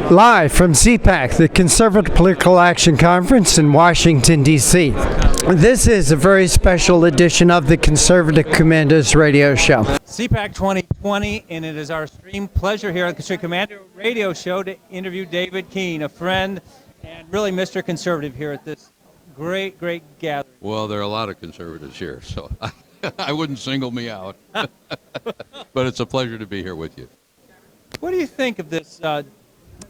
Live from CPAC, the Conservative Political Action Conference in Washington, D.C. This is a very special edition of the Conservative Commandos radio show. CPAC 2020, and it is our extreme pleasure here on the Conservative Commando radio show to interview David Keene, a friend and really Mr. Conservative here at this great gathering. Well, there are a lot of conservatives here, so I wouldn't single me out. But it's a pleasure to be here with you. What do you think of this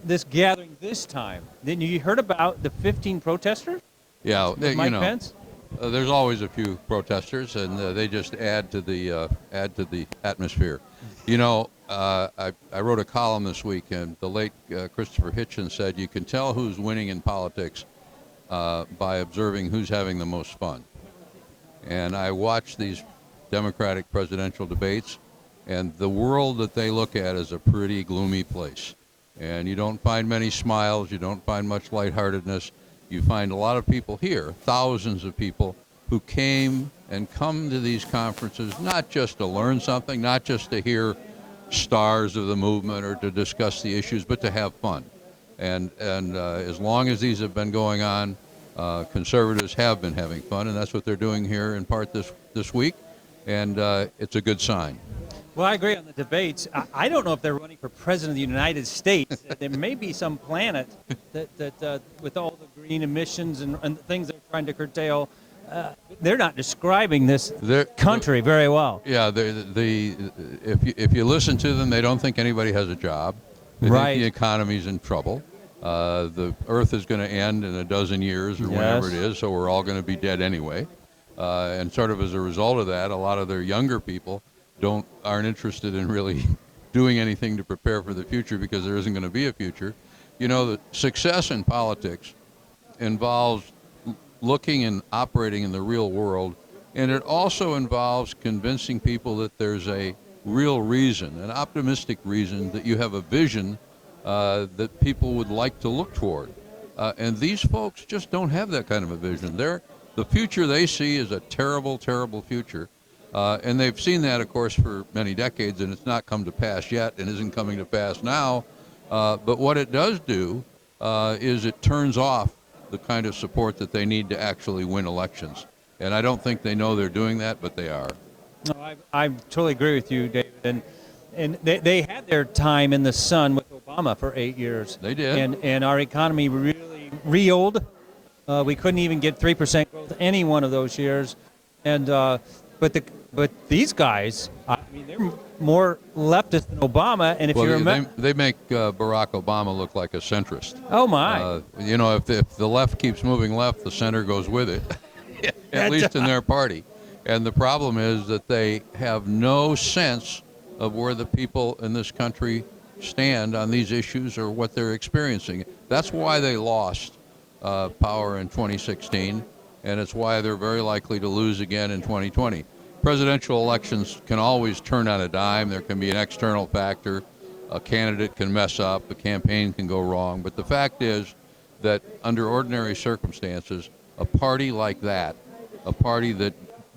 this gathering this time? Then you heard about the 15 protesters? Yeah, Mike Pence? There's always a few protesters, and they just add to the atmosphere. You know, I wrote a column this week, and the late Christopher Hitchens said you can tell who's winning in politics by observing who's having the most fun. And I watch these Democratic presidential debates, and the world that they look at is a pretty gloomy place. And you don't find many smiles, you don't find much lightheartedness. You find a lot of people here, thousands of people, who come to these conferences not just to learn something, not just to hear stars of the movement or to discuss the issues, but to have fun. And as long as these have been going on, conservatives have been having fun, and that's what they're doing here in part this week, and it's a good sign. Well, I agree on the debates. I don't know if they're running for president of the United States. There may be some planet that with all the green emissions and things they're trying to curtail, they're not describing this country very well. Yeah, if you listen to them, they don't think anybody has a job. They Right. think the economy's in trouble. The Earth is going to end in a dozen years or whenever it is, so we're all going to be dead anyway. And sort of as a result of that, a lot of their younger people aren't interested in really doing anything to prepare for the future because there isn't going to be a future. You know, the success in politics involves looking and operating in the real world, and it also involves convincing people that there's a real reason, an optimistic reason, that you have a vision that people would like to look toward. And these folks just don't have that kind of a vision. The future they see is a terrible, terrible future. And they've seen that, of course, for many decades, and it's not come to pass yet and isn't coming to pass now. But what it does do is it turns off the kind of support that they need to actually win elections. And I don't think they know they're doing that, but they are. No, I totally agree with you, David. And they had their time in the sun with Obama for 8 years. They did. And our economy really reeled. We couldn't even get 3% growth any one of those years. And but these guys, I mean, they're more leftist than Obama. And if you remember, they make Barack Obama look like a centrist. Oh my! You know, if the left keeps moving left, the center goes with it. At least in their party. And the problem is that they have no sense of where the people in this country stand on these issues or what they're experiencing. That's why they lost power in 2016, and it's why they're very likely to lose again in 2020. Presidential elections can always turn on a dime. There can be an external factor. A candidate can mess up. A campaign can go wrong. But the fact is that under ordinary circumstances, a party like that, a party that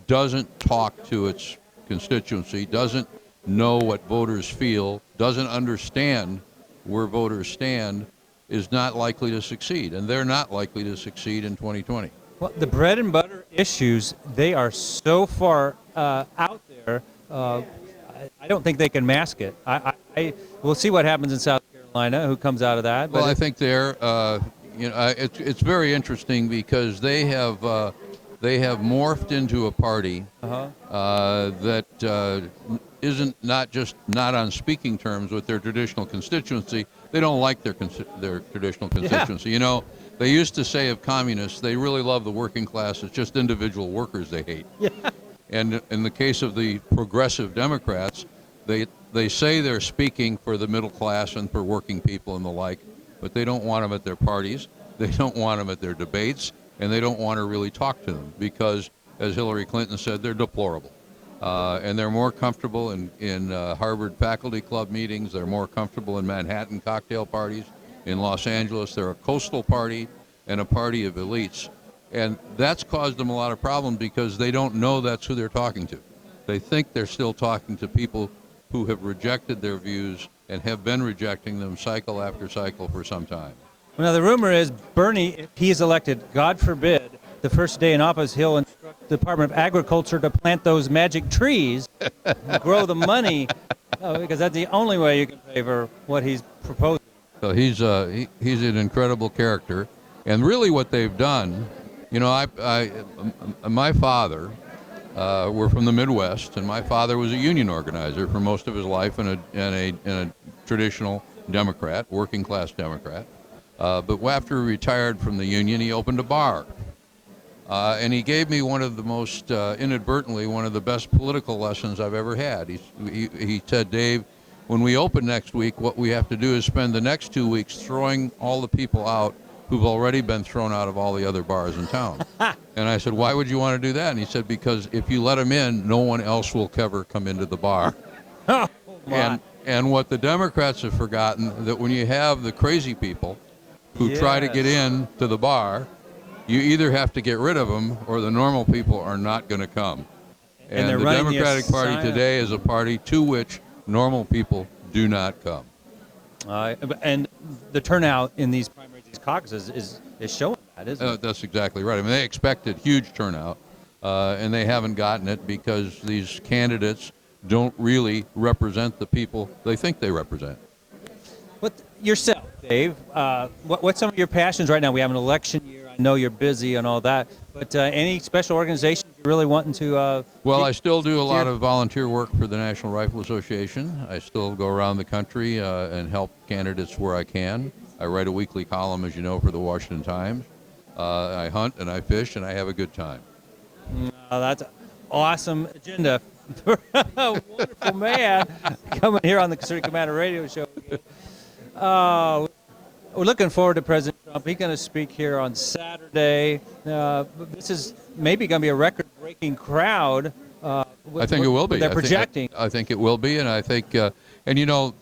doesn't talk to its constituency, doesn't know what voters feel, doesn't understand where voters stand, is not likely to succeed. And they're not likely to succeed in 2020. Well, the bread and butter issues, they are so far out there, I don't think they can mask it. We'll see what happens in South Carolina, who comes out of that. Well, I think it's very interesting because they have morphed into a party that isn't not just not on speaking terms with their traditional constituency. They don't like their traditional constituency. Yeah. You know, they used to say of communists, they really love the working class. It's just individual workers they hate. Yeah. And in the case of the progressive Democrats, they say they're speaking for the middle class and for working people and the like, but they don't want them at their parties. They don't want them at their debates, and they don't want to really talk to them because, as Hillary Clinton said, they're deplorable. And they're more comfortable in Harvard faculty club meetings. They're more comfortable in Manhattan cocktail parties. In Los Angeles, they're a coastal party and a party of elites. And that's caused them a lot of problems because they don't know that's who they're talking to. They think they're still talking to people who have rejected their views and have been rejecting them cycle after cycle for some time. Well, now the rumor is Bernie, if he is elected, God forbid, the first day in office, he'll instruct the Department of Agriculture to plant those magic trees, and grow the money, because that's the only way you can pay for what he's proposing. So he's an incredible character, and really what they've done, you know, my father, we're from the Midwest, and my father was a union organizer for most of his life, and a traditional Democrat, working class Democrat. But after he retired from the union, he opened a bar. And he gave me one of the most, inadvertently, one of the best political lessons I've ever had. He said, Dave, when we open next week, what we have to do is spend the next 2 weeks throwing all the people out who've already been thrown out of all the other bars in town. And I said, why would you want to do that? And he said, because if you let them in, no one else will ever come into the bar. Oh, my. And what the Democrats have forgotten, that when you have the crazy people who try to get in to the bar, you either have to get rid of them or the normal people are not going to come. And the Democratic Party today is a party to which normal people do not come. And the turnout in these primaries, these caucuses, is showing that, isn't it? That's exactly right. I mean, they expected huge turnout, and they haven't gotten it because these candidates don't really represent the people they think they represent. But yourself, Dave, what's some of your passions right now? We have an election year. I know you're busy and all that, but any special organizations you're really wanting to? Well, I still do a lot of volunteer work for the National Rifle Association. I still go around the country and help candidates where I can. I write a weekly column, as you know, for the Washington Times. I hunt and I fish and I have a good time. That's an awesome agenda for a wonderful man coming here on the Concerted Commander Radio Show. We're looking forward to President Trump. He's going to speak here on Saturday. This is maybe going to be a record-breaking crowd. I think it will be. They're projecting. I think it will be, and I think, and you know,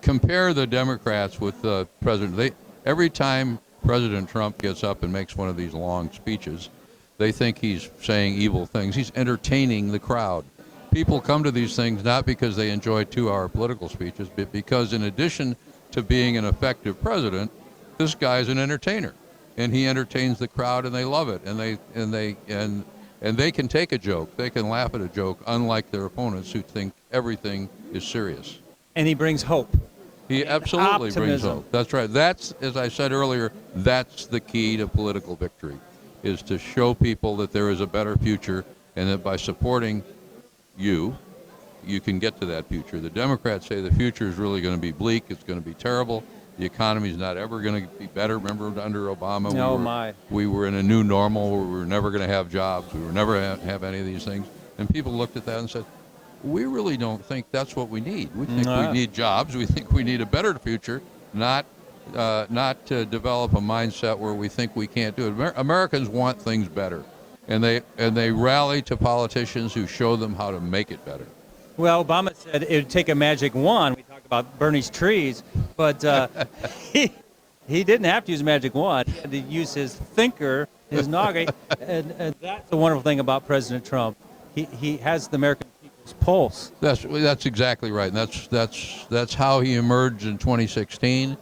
compare the Democrats with the president. Every time President Trump gets up and makes one of these long speeches, they think he's saying evil things. He's entertaining the crowd. People come to these things not because they enjoy 2-hour political speeches, but because in addition to being an effective president, this guy's an entertainer, and he entertains the crowd, and they love it, and they can take a joke, they can laugh at a joke, unlike their opponents who think everything is serious. And he brings hope. He absolutely brings hope. That's right. That's, as I said earlier, that's the key to political victory, is to show people that there is a better future, and that by supporting you can get to that future. The Democrats say the future is really going to be bleak. It's going to be terrible. The economy is not ever going to be better. Remember, under Obama, we were in a new normal where we were never going to have jobs. We were never have any of these things. And people looked at that and said, we really don't think that's what we need. We think we need jobs. We think we need a better future, not to develop a mindset where we think we can't do it. Americans want things better, and they rally to politicians who show them how to make it better. Well, Obama said it would take a magic wand. We talked about Bernie's trees, but he didn't have to use a magic wand. He had to use his thinker, his noggin, and that's the wonderful thing about President Trump. He has the American people's pulse. That's exactly right. And that's how he emerged in 2016.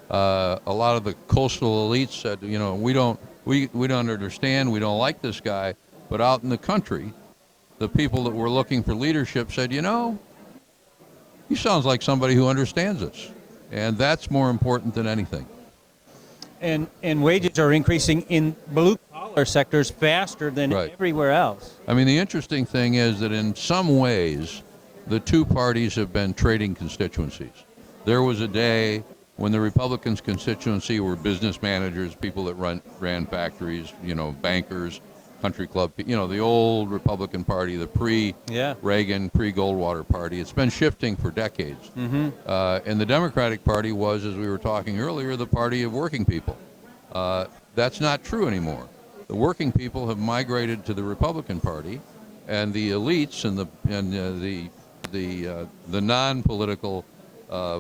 A lot of the coastal elites said, you know, we don't understand, we don't like this guy, but out in the country, the people that were looking for leadership said, you know, he sounds like somebody who understands us. And that's more important than anything. And wages are increasing in blue-collar sectors faster than everywhere else. I mean, the interesting thing is that in some ways, the two parties have been trading constituencies. There was a day when the Republicans' constituency were business managers, people that ran factories, you know, bankers, country club, you know, the old Republican Party, the pre-Reagan, pre-Goldwater Party. It's been shifting for decades. Mm-hmm. And the Democratic Party was, as we were talking earlier, the party of working people. That's not true anymore. The working people have migrated to the Republican Party, and the elites and the non-political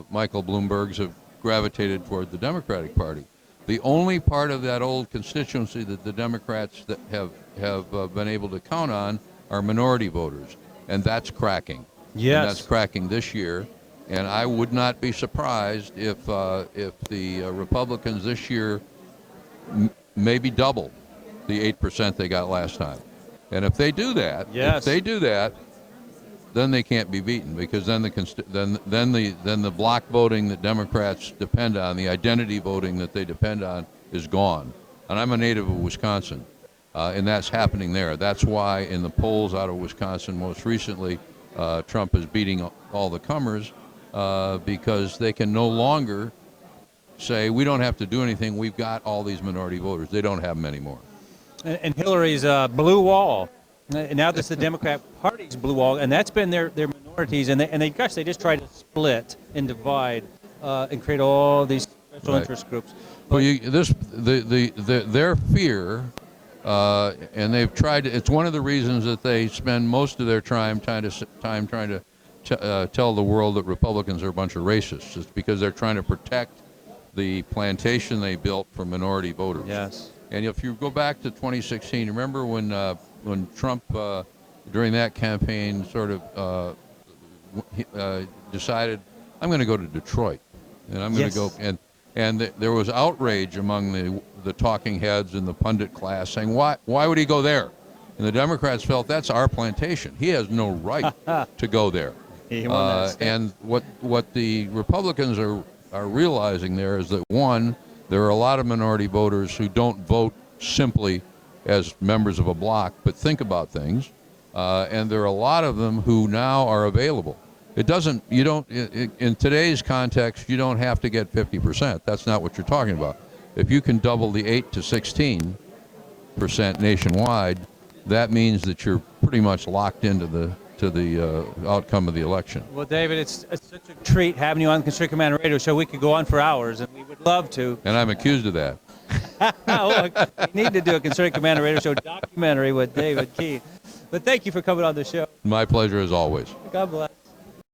Michael Bloombergs have gravitated toward the Democratic Party. The only part of that old constituency that the Democrats that have been able to count on are minority voters, and that's cracking. Yes. And that's cracking this year. And I would not be surprised if the Republicans this year maybe double the 8% they got last time. And if they do that, then they can't be beaten, because then the block voting that Democrats depend on, the identity voting that they depend on, is gone. And I'm a native of Wisconsin, and that's happening there. That's why in the polls out of Wisconsin most recently, Trump is beating all the comers, because they can no longer say, we don't have to do anything, we've got all these minority voters. They don't have them anymore. And Hillary's blue wall. And now this is the Democrat Party's blue wall, and that's been their minorities, and they just try to split and divide and create all these special interest groups. Well, their fear, and they've tried to, it's one of the reasons that they spend most of their time trying to tell the world that Republicans are a bunch of racists. It's because they're trying to protect the plantation they built for minority voters. Yes. And if you go back to 2016, remember when Trump, during that campaign, sort of decided, I'm going to go to Detroit, and I'm going to go, and there was outrage among the talking heads in the pundit class saying, why would he go there? And the Democrats felt, that's our plantation. He has no right to go there. And what the Republicans are realizing there is that, one, there are a lot of minority voters who don't vote simply as members of a bloc, but think about things, and there are a lot of them who now are available. In today's context, you don't have to get 50%. That's not what you're talking about. If you can double the 8 to 16% nationwide, that means that you're pretty much locked into the outcome of the election. Well, David, it's such a treat having you on the Constricted Commander Radio Show. We could go on for hours, and we would love to. And I'm accused of that. Well, we need to do a Constricted Commander Radio Show documentary with David Keene. But thank you for coming on the show. My pleasure as always. God bless.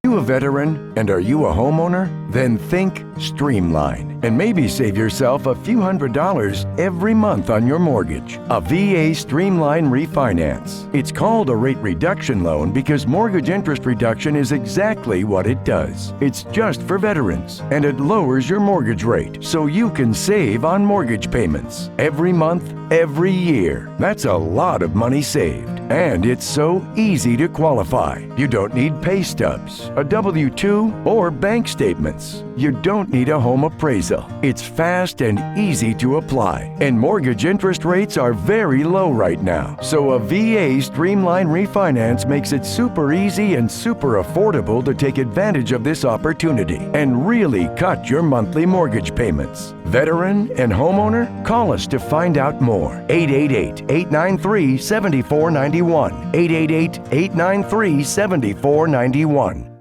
Are you a veteran and are you a homeowner? Then think Streamline and maybe save yourself a few $100s every month on your mortgage. A VA Streamline Refinance. It's called a rate reduction loan because mortgage interest reduction is exactly what it does. It's just for veterans, and it lowers your mortgage rate so you can save on mortgage payments every month, every year. That's a lot of money saved. And it's so easy to qualify. You don't need pay stubs, a W-2, or bank statements. You don't need a home appraisal. It's fast and easy to apply. And mortgage interest rates are very low right now. So a VA Streamline Refinance makes it super easy and super affordable to take advantage of this opportunity and really cut your monthly mortgage payments. Veteran and homeowner? Call us to find out more. 888-893-7491. 888-893-7491.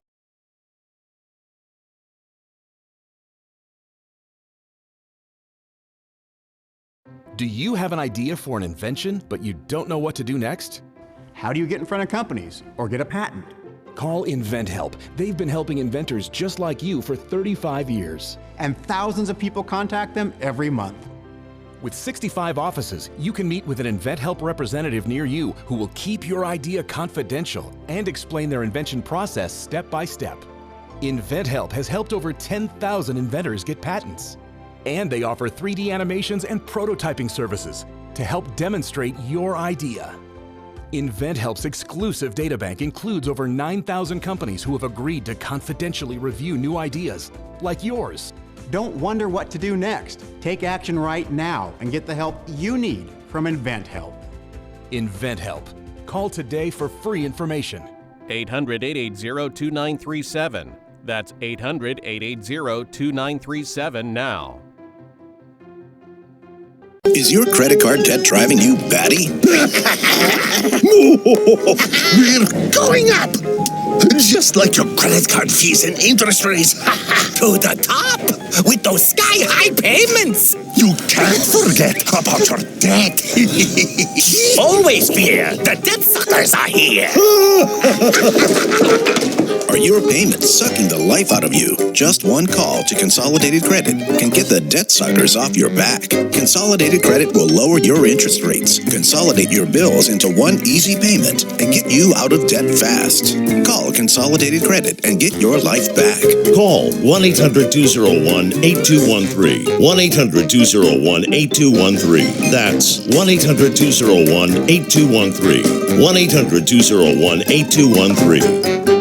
Do you have an idea for an invention, but you don't know what to do next? How do you get in front of companies or get a patent? Call InventHelp. They've been helping inventors just like you for 35 years. And thousands of people contact them every month. With 65 offices, you can meet with an InventHelp representative near you who will keep your idea confidential and explain their invention process step by step. InventHelp has helped over 10,000 inventors get patents. And they offer 3D animations and prototyping services to help demonstrate your idea. InventHelp's exclusive databank includes over 9,000 companies who have agreed to confidentially review new ideas, like yours. Don't wonder what to do next. Take action right now and get the help you need from InventHelp. InventHelp. Call today for free information. 800-880-2937. That's 800-880-2937 now. Is your credit card debt driving you batty? We're going up! Just like your credit card fees and interest rates. To the top! with those sky-high payments. You can't forget about your debt. Always fear, the debt suckers are here. Are your payments sucking the life out of you? Just one call to Consolidated Credit can get the debt suckers off your back. Consolidated Credit will lower your interest rates, consolidate your bills into one easy payment, and get you out of debt fast. Call Consolidated Credit and get your life back. Call 1-800-201-8213. 1-800-201-8213. That's 1-800-201-8213. 1-800-201-8213.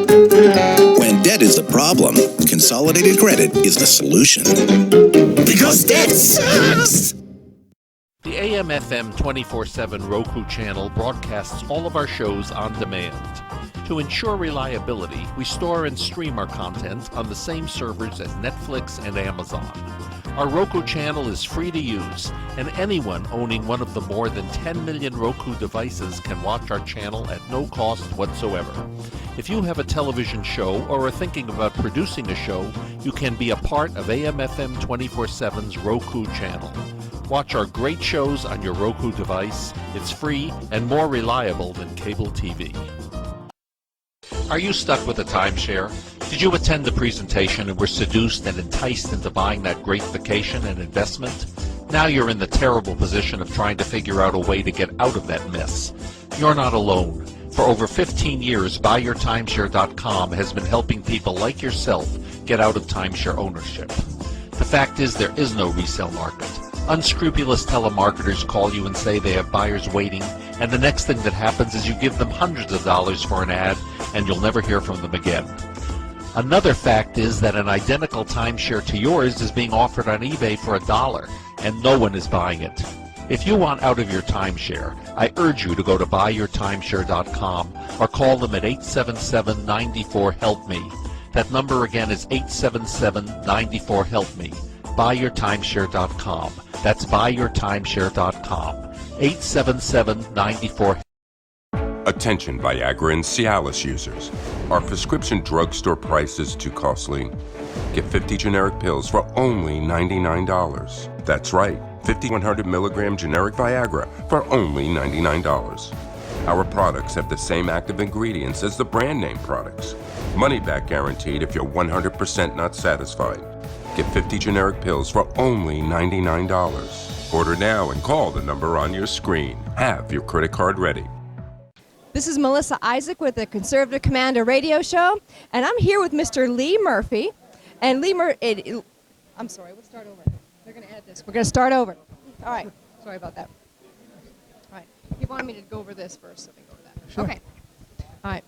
When debt is the problem, Consolidated Credit is the solution. Because debt sucks! The AM/FM 24/7 Roku channel broadcasts all of our shows on demand. To ensure reliability, we store and stream our content on the same servers as Netflix and Amazon. Our Roku channel is free to use, and anyone owning one of the more than 10 million Roku devices can watch our channel at no cost whatsoever. If you have a television show or are thinking about producing a show, you can be a part of AM/FM 24/7's Roku channel. Watch our great shows on your Roku device. It's free and more reliable than cable TV. Are you stuck with a timeshare? Did you attend the presentation and were seduced and enticed into buying that great vacation and investment? Now you're in the terrible position of trying to figure out a way to get out of that mess. You're not alone. For over 15 years, BuyYourTimeshare.com has been helping people like yourself get out of timeshare ownership. The fact is there is no resale market. Unscrupulous telemarketers call you and say they have buyers waiting, and the next thing that happens is you give them hundreds of dollars for an ad, and you'll never hear from them again. Another fact is that an identical timeshare to yours is being offered on eBay for $1, and no one is buying it. If you want out of your timeshare, I urge you to go to buyyourtimeshare.com or call them at 877-94-HELP-ME. That number again is 877-94-HELP-ME. Buyyourtimeshare.com. That's buyyourtimeshare.com. 877-94. Attention Viagra and Cialis users. Are prescription drugstore prices too costly? Get 50 generic pills for only $99. That's right, 50 100 milligram generic Viagra for only $99. Our products have the same active ingredients as the brand name products. Money back guaranteed if you're 100% not satisfied. Get 50 generic pills for only $99. Order now and call the number on your screen. Have your credit card ready. This is Melissa Isaak with the Conservative Commander radio show, and I'm here with Mr. Lee Murphy. And Lee Murphy, I'm sorry, we'll start over. They're going to edit this. We're going to start over. All right. Sorry about that. All right. He wanted me to go over this first, so we go over that. Sure. Okay. All right.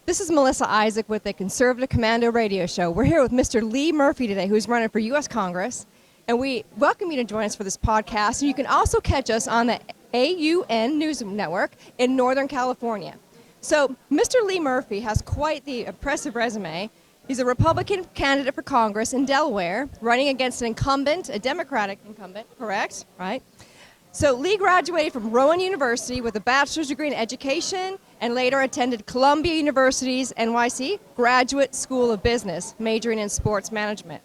This is Melissa Isaak with the Conservative Commando radio show. We're here with Mr. Lee Murphy today, who's running for U.S. Congress, and we welcome you to join us for this podcast. And you can also catch us on the AUN News Network in Northern California. So Mr. Lee Murphy has quite the impressive resume. He's a Republican candidate for Congress in Delaware, running against an incumbent, a Democratic incumbent, correct? Right? So Lee graduated from Rowan University with a bachelor's degree in education and later attended Columbia University's NYC Graduate School of Business, majoring in sports management.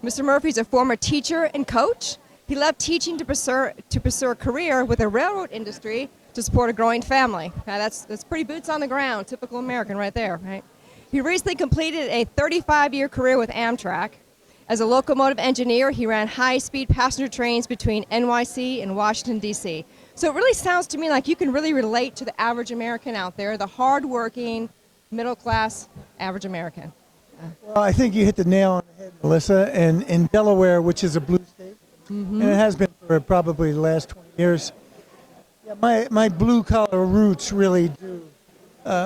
Mr. Murphy is a former teacher and coach. He left teaching to pursue a career with the railroad industry to support a growing family. Now that's pretty boots on the ground, typical American right there, right? He recently completed a 35-year career with Amtrak. As a locomotive engineer, he ran high-speed passenger trains between NYC and Washington, D.C. So it really sounds to me like you can really relate to the average American out there, the hard-working, middle-class average American. Well, I think you hit the nail on the head, Melissa. And in Delaware, which is a blue state, and it has been for probably the last 20 years, yeah, my blue-collar roots really do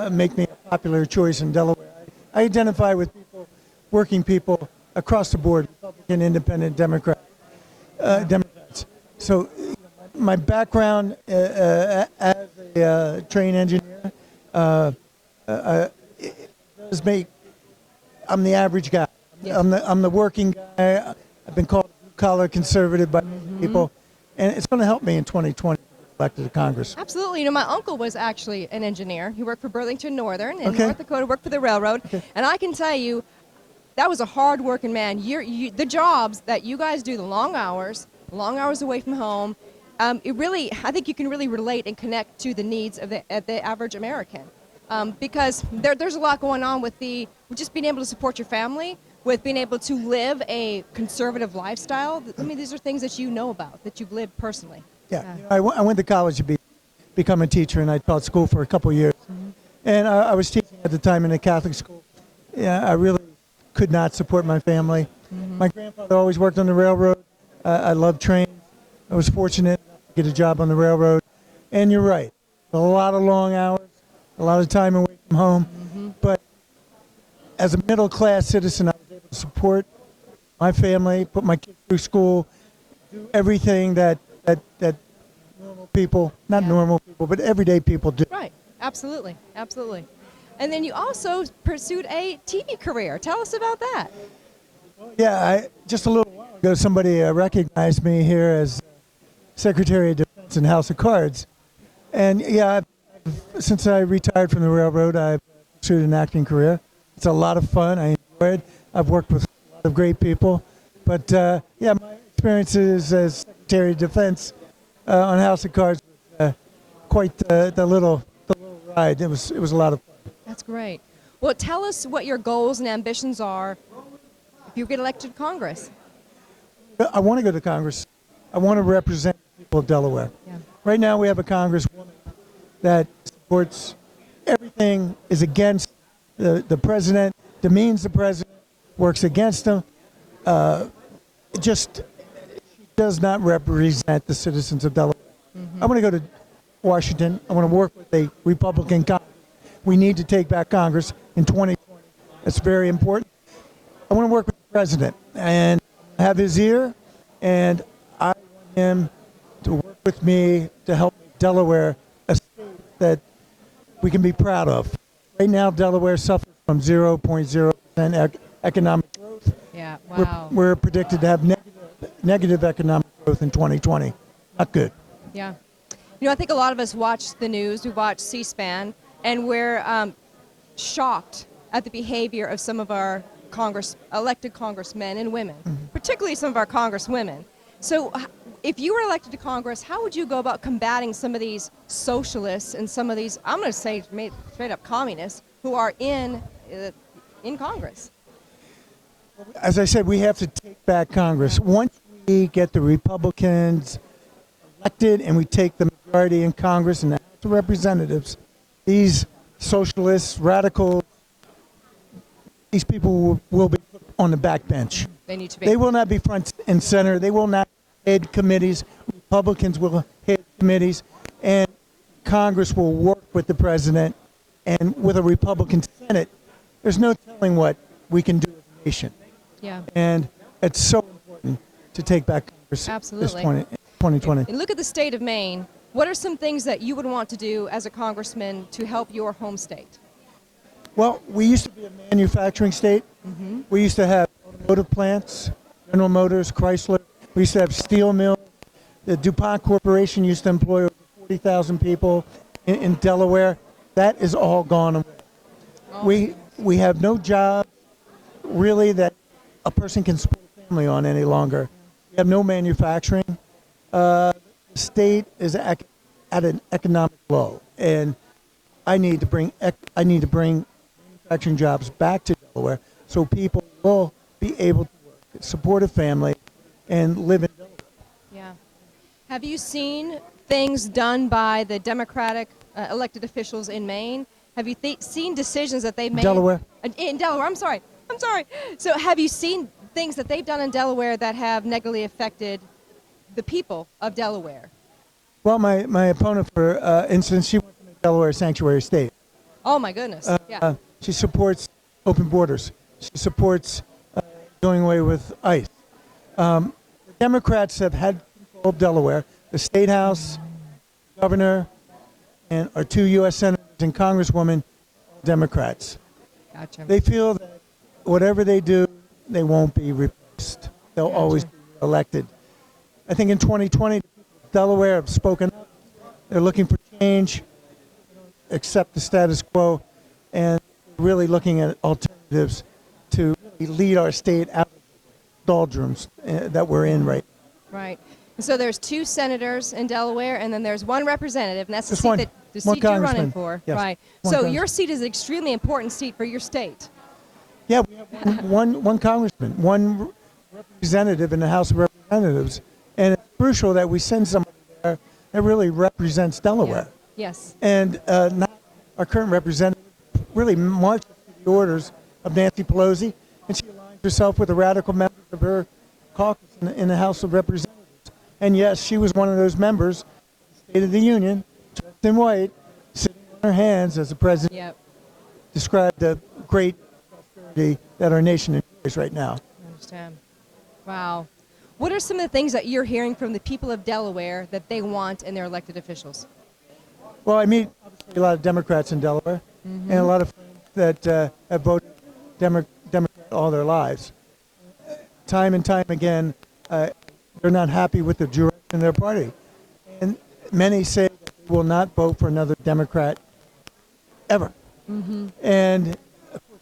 make me a popular choice in Delaware. I identify with people, working people across the board, Republican, Independent, Democrats. So my background as a train engineer does make, I'm the average guy. Yeah. I'm the working guy. I've been called a blue-collar conservative by many people, and it's going to help me in 2020 elected to Congress. Absolutely. You know, my uncle was actually an engineer. He worked for Burlington Northern in North Dakota, worked for the railroad, and I can tell you, that was a hard-working man. The jobs that you guys do, the long hours away from home, I think you can really relate and connect to the needs of the average American. Because there's a lot going on with just being able to support your family, with being able to live a conservative lifestyle. I mean, these are things that you know about, that you've lived personally. Yeah, I went to college to become a teacher, and I taught school for a couple of years. Mm-hmm. And I was teaching at the time in a Catholic school. Yeah, I really could not support my family. Mm-hmm. My grandfather always worked on the railroad. I loved trains. I was fortunate enough to get a job on the railroad. And you're right, a lot of long hours, a lot of time away from home. Mm-hmm. But as a middle-class citizen, I was able to support my family, put my kids through school, do everything that normal people, not normal people, but everyday people do. Right, absolutely, absolutely. And then you also pursued a TV career. Tell us about that. Yeah, just a little while ago, somebody recognized me here as Secretary of Defense in House of Cards. And yeah, since I retired from the railroad, I've pursued an acting career. It's a lot of fun. I enjoy it. I've worked with a lot of great people. But yeah, my experiences as Secretary of Defense on House of Cards was quite the little ride. It was a lot of fun. That's great. Well, tell us what your goals and ambitions are if you get elected to Congress. I want to go to Congress. I want to represent the people of Delaware. Yeah. Right now we have a congresswoman that supports everything, is against the president, demeans the president, works against him. She does not represent the citizens of Delaware. Mm-hmm. I want to go to Washington. I want to work with a Republican Congress. We need to take back Congress in 2020. That's very important. I want to work with the president and have his ear, and I want him to work with me to help make Delaware a state that we can be proud of. Right now, Delaware suffers from 0.0% economic growth. Yeah, wow. We're predicted to have negative economic growth in 2020. Not good. Yeah. You know, I think a lot of us watch the news. We watch C-SPAN, and we're shocked at the behavior of some of our elected congressmen and women, particularly some of our congresswomen. So if you were elected to Congress, how would you go about combating some of these socialists and some of these, I'm going to say straight up communists, who are in Congress? As I said, we have to take back Congress. Once we get the Republicans elected and we take the majority in Congress and the House of Representatives, these socialists, radicals, these people will be put on the back bench. They need to be. They will not be front and center. They will not head committees. Republicans will head committees, and Congress will work with the president. And with a Republican Senate, there's no telling what we can do as a nation. Yeah. And it's so important to take back Congress. Absolutely. 2020. And look at the state of Maine. What are some things that you would want to do as a congressman to help your home state? Well, we used to be a manufacturing state. Mm-hmm. We used to have automotive plants, General Motors, Chrysler. We used to have steel mills. The DuPont Corporation used to employ over 40,000 people in Delaware. That is all gone away. Oh. We have no job really that a person can support a family on any longer. We have no manufacturing. The state is at an economic low, and I need to bring manufacturing jobs back to Delaware so people will be able to work, support a family, and live in Delaware. Yeah. Have you seen things done by the Democratic elected officials in Maine? Have you seen decisions that they've made? Delaware. In Delaware, I'm sorry. So have you seen things that they've done in Delaware that have negatively affected the people of Delaware? Well, my opponent, for instance, she wants to make Delaware a sanctuary state. Oh, my goodness. Yeah. She supports open borders. She supports doing away with ICE. The Democrats have had control of Delaware. The State House, Governor, and our 2 U.S. Senators and Congresswomen are Democrats. Gotcha. They feel that whatever they do, they won't be replaced. They'll always be elected. I think in 2020, Delaware have spoken up. They're looking for change, accept the status quo, and really looking at alternatives to really lead our state out of the doldrums that we're in right now. Right. And so there's 2 senators in Delaware, and then there's 1 representative, and that's the Just seat, one. that, the One seat you're running congressman. for. Yes. Right. One So congressman. your seat is an extremely important seat for your state. Yeah, we have one congressman, 1 representative in the House of Representatives, and it's crucial that we send somebody there that really represents Delaware. Yeah. Yes. And not our current representative really marches to the orders of Nancy Pelosi, and she aligns herself with the radical members of her caucus in the House of Representatives. And yes, she was one of those members, State of the Union, dressed in white, sitting on her hands as the president Yep. described the great prosperity that our nation enjoys right now. I understand. Wow. What are some of the things that you're hearing from the people of Delaware that they want in their elected officials? Well, I meet obviously a lot of Democrats in Delaware, and a lot of friends that have voted Democrat all their lives. Time and time again, they're not happy with the direction of their party. And many say that they will not vote for another Democrat ever. And of course,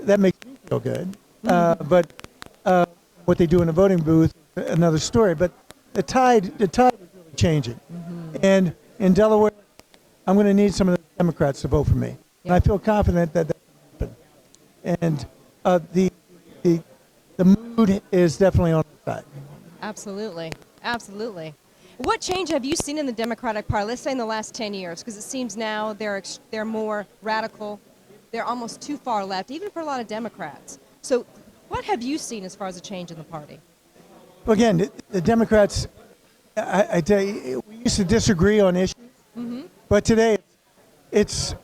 that makes me feel good. But what they do in the voting booth, another story. But the tide is really changing. And in Delaware, I'm going to need some of the Democrats to vote for me. And I feel confident that that will happen. And the mood is definitely on the side. Absolutely. Absolutely. What change have you seen in the Democratic Party, let's say in the last 10 years? Because it seems now they're more radical. They're almost too far left, even for a lot of Democrats. So what have you seen as far as a change in the party? Well, again, the Democrats, I tell you, we used to disagree on issues, but today it's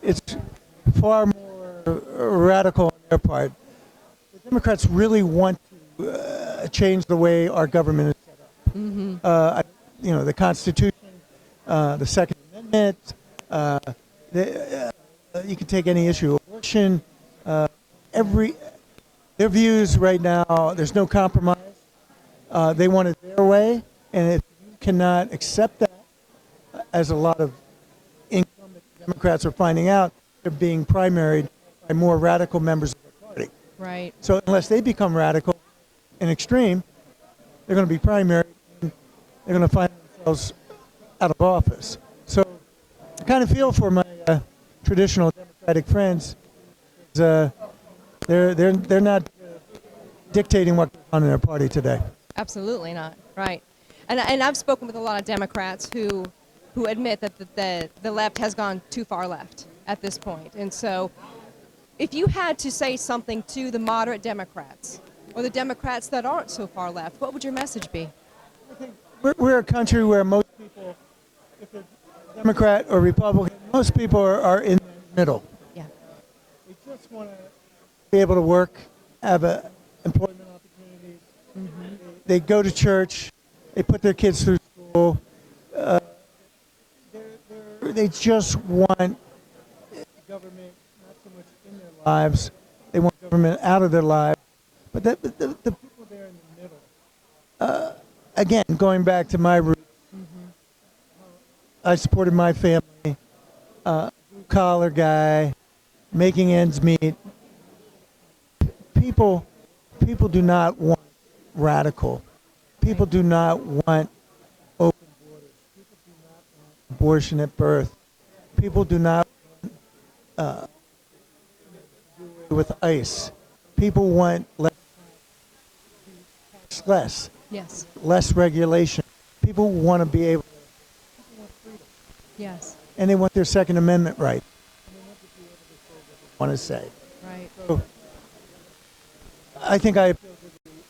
far more radical on their part. The Democrats really want to change the way our government is set up. The Constitution, the Second Amendment, you can take any issue, abortion, their views right now, there's no compromise. They want it their way, and if you cannot accept that, as a lot of incumbent Democrats are finding out, they're being primaried by more radical members of the party. Right. So unless they become radical and extreme, they're going to be primaried, and they're going to find themselves out of office. So I kind of feel for my traditional Democratic friends. They're not dictating what goes on in their party today. Absolutely not. Right. And I've spoken with a lot of Democrats who admit that the left has gone too far left at this point. And so if you had to say something to the moderate Democrats or the Democrats that aren't so far left, what would your message be? We're a country where most people, if they're Democrat or Republican, most people are in the middle. Yeah. They just want to be able to work, have employment opportunities. They go to church. They put their kids through school. They just want government not so much in their lives. They want government out of their lives. But the people there in the middle, again, going back to my roots, I supported my family, blue-collar guy, making ends meet. People do not want radical. People do not want open borders. People do not want abortion at birth. People do not want with ICE. People want less. Yes. Less regulation. People want to be able to. People want freedom. Yes. And they want their Second Amendment right. And they want to be able to say what they want to say. Right. So I think I appeal to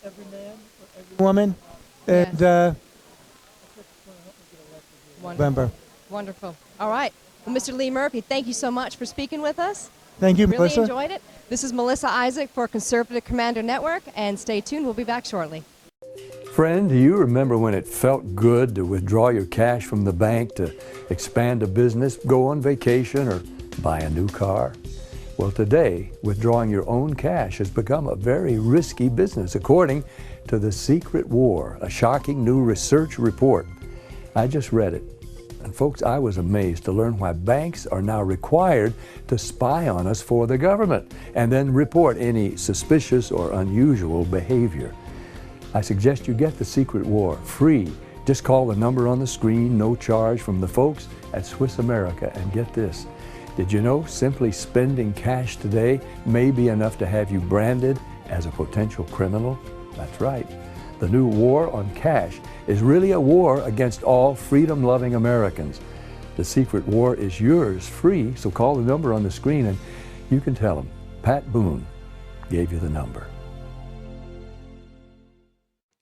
every man or every woman. And Yes. November. Wonderful. All right. Well, Mr. Lee Murphy, thank you so much for speaking with us. Thank you, really Melissa. Enjoyed it. This is Melissa Isaak for Conservative Commander Network, and stay tuned. We'll be back shortly. Friend, do you remember when it felt good to withdraw your cash from the bank to expand a business, go on vacation, or buy a new car? Well, today, withdrawing your own cash has become a very risky business, according to The Secret War, a shocking new research report. I just read it. And folks, I was amazed to learn why banks are now required to spy on us for the government and then report any suspicious or unusual behavior. I suggest you get The Secret War free. Just call the number on the screen, no charge, from the folks at Swiss America. And get this, did you know simply spending cash today may be enough to have you branded as a potential criminal? That's right. The new war on cash is really a war against all freedom-loving Americans. The Secret War is yours free, so call the number on the screen and you can tell them Pat Boone gave you the number.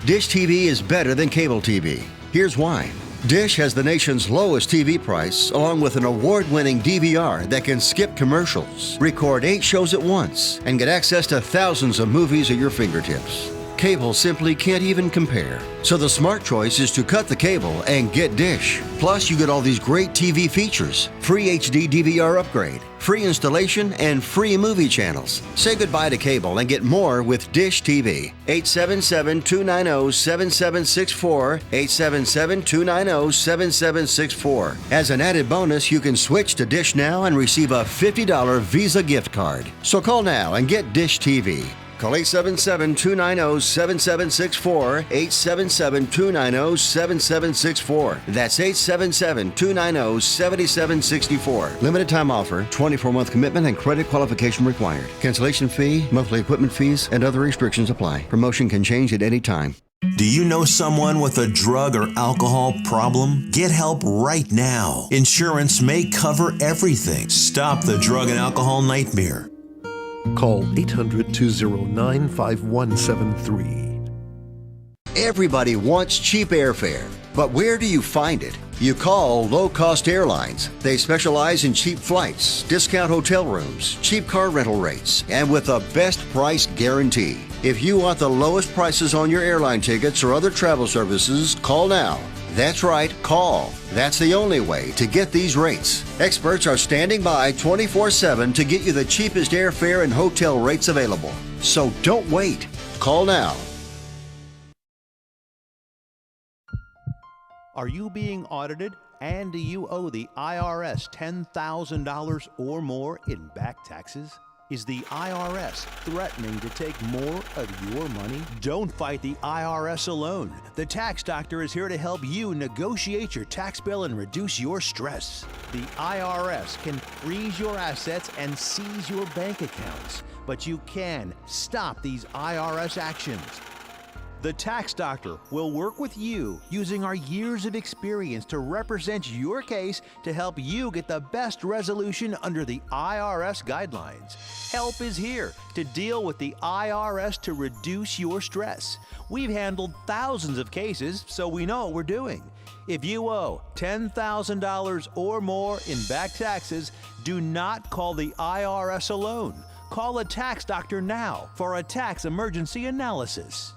Dish TV is better than cable TV. Here's why. Dish has the nation's lowest TV price, along with an award-winning DVR that can skip commercials, record 8 shows at once, and get access to thousands of movies at your fingertips. Cable simply can't even compare. So the smart choice is to cut the cable and get Dish. Plus, you get all these great TV features, free HD DVR upgrade, free installation, and free movie channels. Say goodbye to cable and get more with Dish TV. 877-290-7764, 877-290-7764. As an added bonus, you can switch to Dish now and receive a $50 Visa gift card. So call now and get Dish TV. Call 877-290-7764, 877-290-7764. That's 877-290-7764. Limited time offer, 24-month commitment and credit qualification required. Cancellation fee, monthly equipment fees, and other restrictions apply. Promotion can change at any time. Do you know someone with a drug or alcohol problem? Get help right now. Insurance may cover everything. Stop the drug and alcohol nightmare. Call 800-209-5173. Everybody wants cheap airfare, but where do you find it? You call Low Cost Airlines. They specialize in cheap flights, discount hotel rooms, cheap car rental rates, and with a best price guarantee. If you want the lowest prices on your airline tickets or other travel services, call now. That's right, call. That's the only way to get these rates. Experts are standing by 24/7 to get you the cheapest airfare and hotel rates available. So don't wait. Call now. Are you being audited and do you owe the IRS $10,000 or more in back taxes? Is the IRS threatening to take more of your money? Don't fight the IRS alone. The Tax Doctor is here to help you negotiate your tax bill and reduce your stress. The IRS can freeze your assets and seize your bank accounts, but you can stop these IRS actions. The Tax Doctor will work with you using our years of experience to represent your case to help you get the best resolution under the IRS guidelines. Help is here to deal with the IRS to reduce your stress. We've handled thousands of cases, so we know what we're doing. If you owe $10,000 or more in back taxes, do not call the IRS alone. Call a Tax Doctor now for a tax emergency analysis.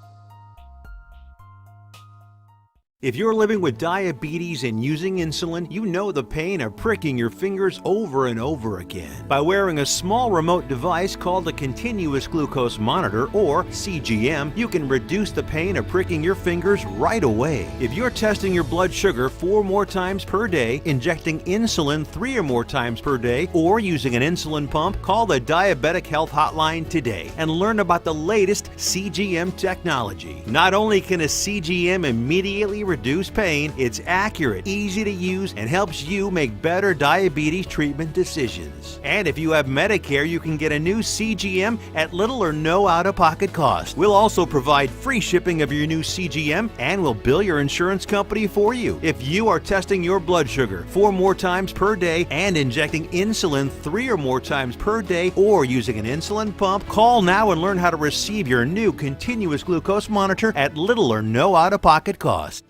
If you're living with diabetes and using insulin, you know the pain of pricking your fingers over and over again. By wearing a small remote device called a continuous glucose monitor, or CGM, you can reduce the pain of pricking your fingers right away. If you're testing your blood sugar 4 more times per day, injecting insulin 3 or more times per day, or using an insulin pump, call the Diabetic Health Hotline today and learn about the latest CGM technology. Not only can a CGM immediately reduce pain, it's accurate, easy to use, and helps you make better diabetes treatment decisions. And if you have Medicare, you can get a new CGM at little or no out-of-pocket cost. We'll also provide free shipping of your new CGM, and we'll bill your insurance company for you. If you are testing your blood sugar 4 more times per day and injecting insulin 3 or more times per day, or using an insulin pump, call now and learn how to receive your new continuous glucose monitor at little or no out-of-pocket cost.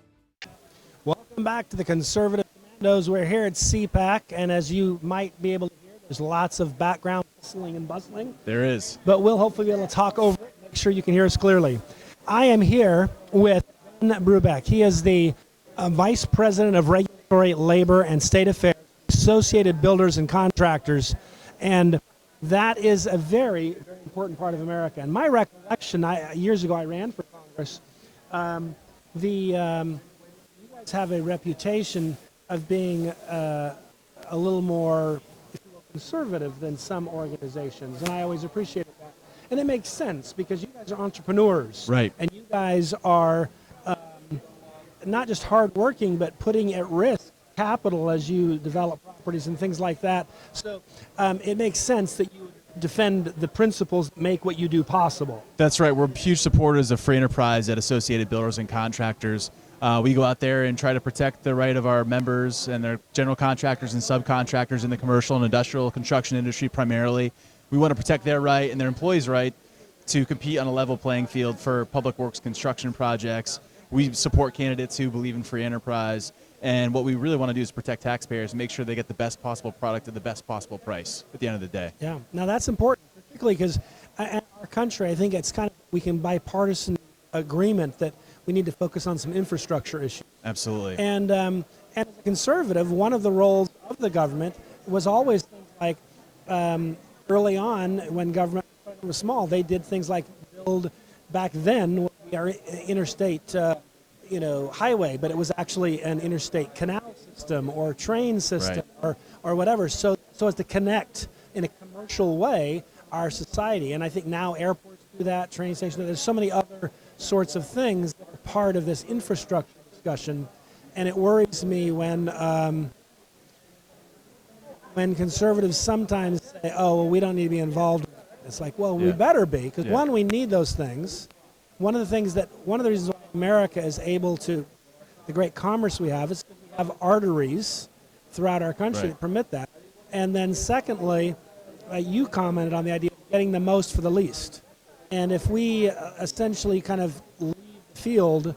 Welcome back to the Conservative Commandos. We're here at CPAC, and as you might be able to hear, there's lots of background whistling and bustling. There is. But we'll hopefully be able to talk over it, make sure you can hear us clearly. I am here with Brubeck. He is the Vice President of Regulatory Labor and State Affairs, Associated Builders and Contractors, and that is a very, very important part of America. And my recollection, years ago I ran for Congress, you guys have a reputation of being a little more conservative than some organizations, and I always appreciated that. And it makes sense because you guys are entrepreneurs, right? And you guys are not just hardworking, but putting at risk capital as you develop properties and things like that. So it makes sense that you defend the principles that make what you do possible. That's right. We're huge supporters of free enterprise at Associated Builders and Contractors. We go out there and try to protect the right of our members and their general contractors and subcontractors in the commercial and industrial construction industry primarily. We want to protect their right and their employees' right to compete on a level playing field for public works construction projects. We support candidates who believe in free enterprise, and what we really want to do is protect taxpayers and make sure they get the best possible product at the best possible price at the end of the day. Yeah, now that's important, particularly because in our country, I think it's kind of, we can bipartisan agreement that we need to focus on some infrastructure issues. Absolutely. And as a conservative, one of the roles of the government was always things like early on when government was small, they did things like build back then our interstate highway, but it was actually an interstate canal system or train system, right, or whatever, so as to connect in a commercial way our society. And I think now airports do that, train stations, there's so many other sorts of things that are part of this infrastructure discussion. And it worries me when conservatives sometimes say, oh, well, we don't need to be involved. It's like, well, we better be, because one, we need those things. One of the reasons why America is able to, the great commerce we have, is because we have arteries throughout our country that permit that. And then secondly, you commented on the idea of getting the most for the least. And if we essentially kind of leave the field,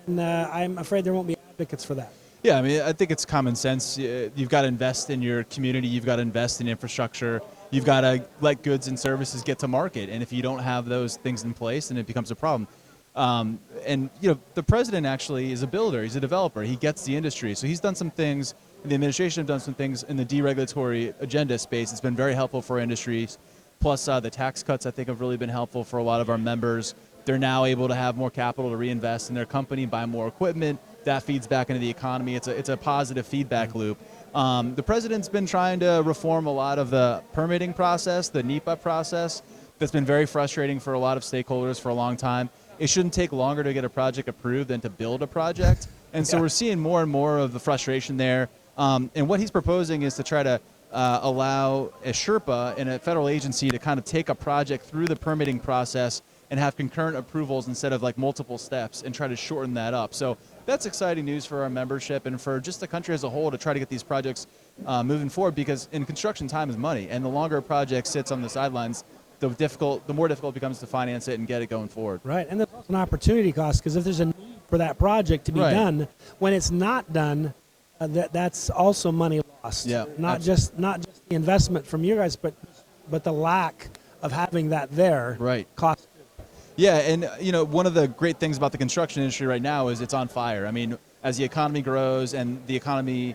then I'm afraid there won't be advocates for that. Yeah, I mean, I think it's common sense. You've got to invest in your community. You've got to invest in infrastructure. You've got to let goods and services get to market. And if you don't have those things in place, then it becomes a problem. And, the president actually is a builder. He's a developer. He gets the industry. So he's done some things, the administration have done some things in the deregulatory agenda space. It's been very helpful for industries. Plus, the tax cuts, I think, have really been helpful for a lot of our members. They're now able to have more capital to reinvest in their company, buy more equipment. That feeds back into the economy. It's a positive feedback loop. The president's been trying to reform a lot of the permitting process, the NEPA process. That's been very frustrating for a lot of stakeholders for a long time. It shouldn't take longer to get a project approved than to build a project. And so we're seeing more and more of the frustration there. And what he's proposing is to try to allow a Sherpa and a federal agency to kind of take a project through the permitting process and have concurrent approvals instead of like multiple steps and try to shorten that up. So that's exciting news for our membership and for just the country as a whole to try to get these projects moving forward, because in construction, time is money. And the longer a project sits on the sidelines, the more difficult it becomes to finance it and get it going forward. Right, and there's also an opportunity cost, because if there's a need for that project to be done, when it's not done, that's also money lost. Yeah, not just the investment from you guys, but the lack of having that there costs. Yeah, and one of the great things about the construction industry right now is it's on fire. I mean, as the economy grows and the economy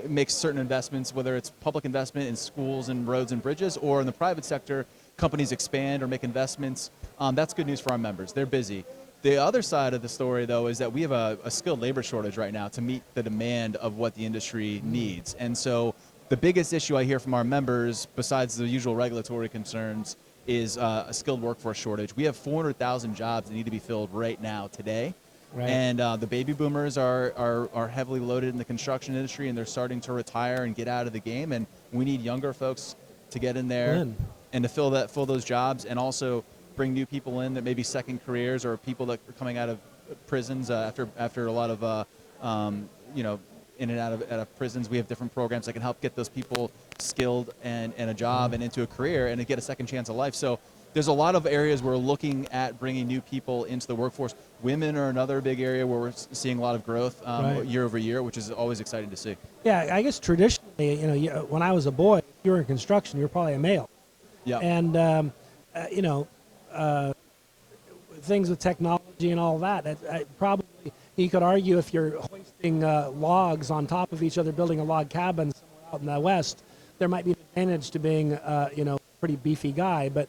makes certain investments, whether it's public investment in schools and roads and bridges, or in the private sector, companies expand or make investments. That's good news for our members. They're busy. The other side of the story, though, is that we have a skilled labor shortage right now to meet the demand of what the industry needs. And so the biggest issue I hear from our members, besides the usual regulatory concerns, is a skilled workforce shortage. We have 400,000 jobs that need to be filled right now, today. Right. And the baby boomers are heavily loaded in the construction industry, and they're starting to retire and get out of the game. And we need younger folks to get in there and to fill those jobs, and also bring new people in that may be second careers or people that are coming out of prisons after a lot of in and out of prisons. We have different programs that can help get those people skilled and a job and into a career and to get a second chance of life. So there's a lot of areas we're looking at bringing new people into the workforce. Women are another big area where we're seeing a lot of growth year over year, which is always exciting to see. Yeah, I guess traditionally, when I was a boy, if you were in construction, you were probably a male. Yeah. And things with technology and all that, probably you could argue if you're hoisting logs on top of each other, building a log cabin somewhere out in the West, there might be an advantage to being, a pretty beefy guy. But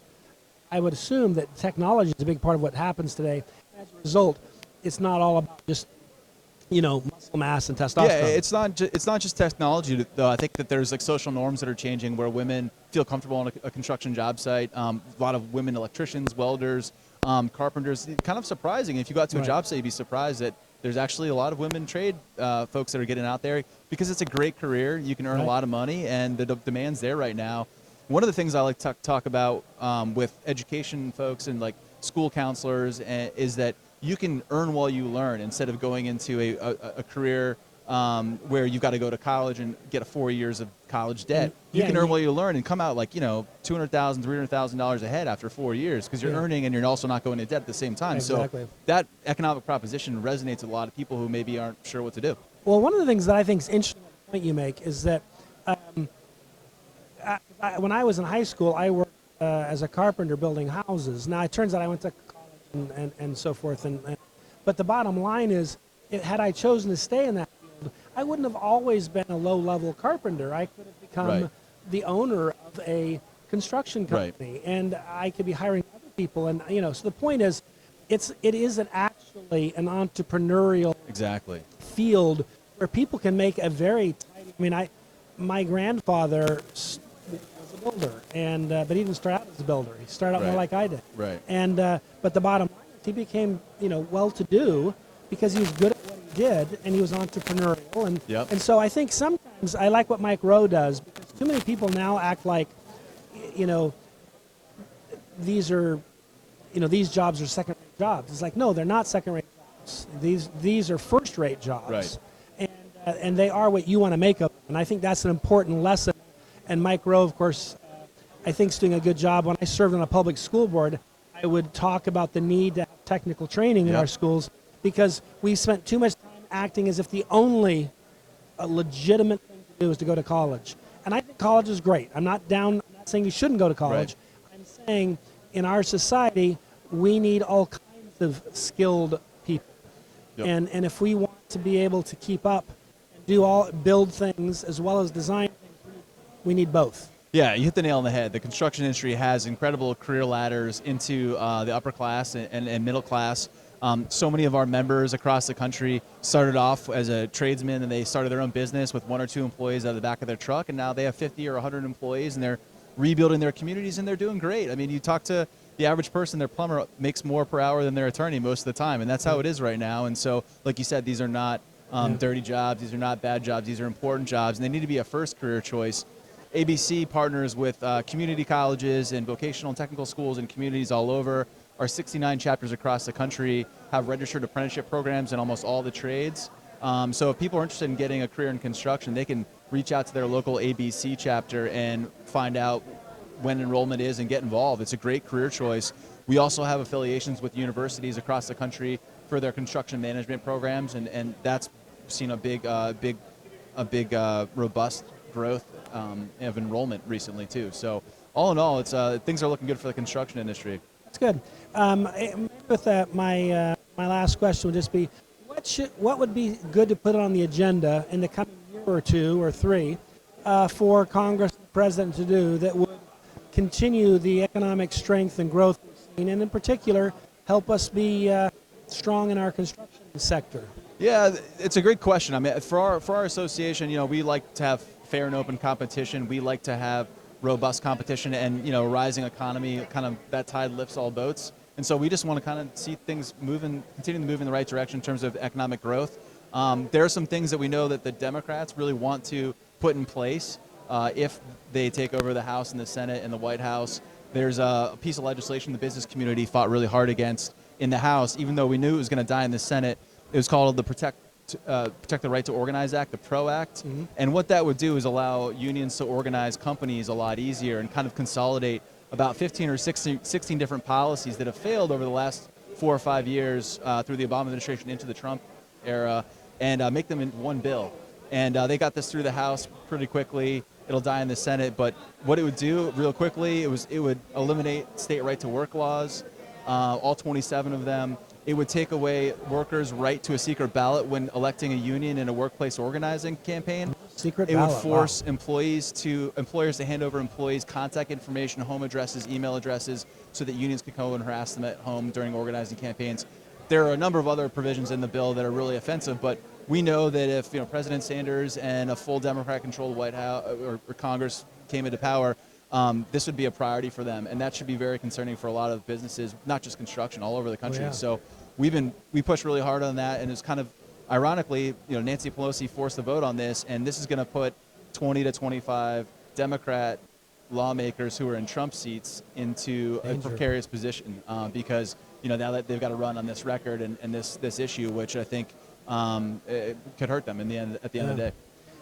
I would assume that technology is a big part of what happens today. As a result, it's not all about just, muscle mass and testosterone. Yeah, it's not just technology though. I think that there's like social norms that are changing where women feel comfortable on a construction job site. A lot of women electricians, welders, carpenters. Kind of surprising. If you got to a job site, you'd be surprised that there's actually a lot of women trade folks that are getting out there because it's a great career. You can earn a lot of money, and the demand's there right now. One of the things I like to talk about with education folks and like school counselors is that you can earn while you learn instead of going into a career where you've got to go to college and get 4 years of college debt. You can earn while you learn and come out like, $200,000, $300,000 ahead after 4 years because you're earning and you're also not going into debt at the same time. Exactly. So that economic proposition resonates with a lot of people who maybe aren't sure what to do. Well, one of the things that I think is interesting, the point you make, is that when I was in high school, I worked as a carpenter building houses. Now, it turns out I went to college and so forth. But the bottom line is, had I chosen to stay in that field, I wouldn't have always been a low-level carpenter. I could have become the owner of a construction company, and I could be hiring other people. And so the point is, it is actually an entrepreneurial field where people can make a very tidy. I mean, my grandfather was a builder, and but he didn't start out as a builder. He started out more like I did. Right. And but the bottom line is, he became well-to-do because he was good at what he did, and he was entrepreneurial. And so I think sometimes I like what Mike Rowe does, because too many people now act like, these are, these jobs are second-rate jobs. It's like, no, they're not second-rate jobs. These are first-rate jobs. Right. And they are what you want to make of them. And I think that's an important lesson. And Mike Rowe, of course, I think is doing a good job. When I served on a public school board, I would talk about the need to have technical training in our schools, because we spent too much time acting as if the only legitimate thing to do is to go to college. And I think college is great. I'm not saying you shouldn't go to college. I'm saying in our society, we need all kinds of skilled people. And if we want to be able to keep up and build things as well as design things, we need both. Yeah, you hit the nail on the head. The construction industry has incredible career ladders into the upper class and middle class. So many of our members across the country started off as a tradesman, and they started their own business with 1 or 2 employees out of the back of their truck, and now they have 50 or 100 employees, and they're rebuilding their communities, and they're doing great. I mean, you talk to the average person, their plumber makes more per hour than their attorney most of the time, and that's how it is right now. And so, like you said, these are not dirty jobs. These are not bad jobs. These are important jobs, and they need to be a first career choice. ABC partners with community colleges and vocational and technical schools in communities all over. Our 69 chapters across the country have registered apprenticeship programs in almost all the trades. So if people are interested in getting a career in construction, they can reach out to their local ABC chapter and find out when enrollment is and get involved. It's a great career choice. We also have affiliations with universities across the country for their construction management programs, and that's seen a big robust growth of enrollment recently too. So all in all, it's things are looking good for the construction industry. That's good. With that, my last question would just be, what would be good to put on the agenda in the coming year or 2 or 3 for Congress and the President to do that would continue the economic strength and growth we've seen, and in particular help us be strong in our construction sector? Yeah, it's a great question. I mean, for our association, we like to have fair and open competition. We like to have robust competition, and a rising economy, kind of that tide lifts all boats. And so we just want to kind of see things continue to move in the right direction in terms of economic growth. There are some things that we know that the Democrats really want to put in place if they take over the House and the Senate and the White House. There's a piece of legislation the business community fought really hard against in the House, even though we knew it was going to die in the Senate. It was called the Protect the Right to Organize Act, the PRO Act. Mm-hmm. And what that would do is allow unions to organize companies a lot easier and kind of consolidate about 15 or 16 different policies that have failed over the last 4 or 5 years through the Obama administration into the Trump era, and make them in one bill. And they got this through the House pretty quickly. It'll die in the Senate. But what it would do real quickly, it would eliminate state right to work laws, all 27 of them. It would take away workers' right to a secret ballot when electing a union in a workplace organizing campaign. Secret it ballot. Would force Wow. employers to hand over employees' contact information, home addresses, email addresses, so that unions could go and harass them at home during organizing campaigns. There are a number of other provisions in the bill that are really offensive, but we know that if President Sanders and a full Democrat-controlled White House or Congress came into power, this would be a priority for them, and that should be very concerning for a lot of businesses, not just construction, all over the country. Oh, yeah. So we pushed really hard on that, and it's kind of ironically, Nancy Pelosi forced the vote on this, and this is going to put 20 to 25 Democrat lawmakers who are in Trump seats into a precarious position because now that they've got to run on this record and this issue, which I think it could hurt them at the end of the day.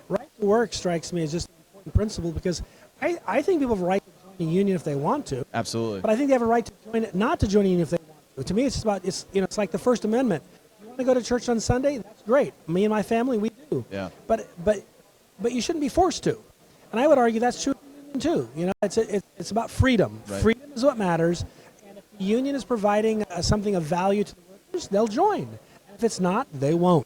Right to work strikes me as just an important principle because I think people have a right to join a union if they want to. Absolutely. But I think they have a right to not to join a union if they want to. To me, it's just about it's like the First Amendment. You want to go to church on Sunday? That's great. Me and my family, we do. Yeah. But you shouldn't be forced to. And I would argue that's true too. It's about freedom. Right. Freedom is what matters. And if the union is providing something of value to the workers, they'll join. And if it's not, they won't.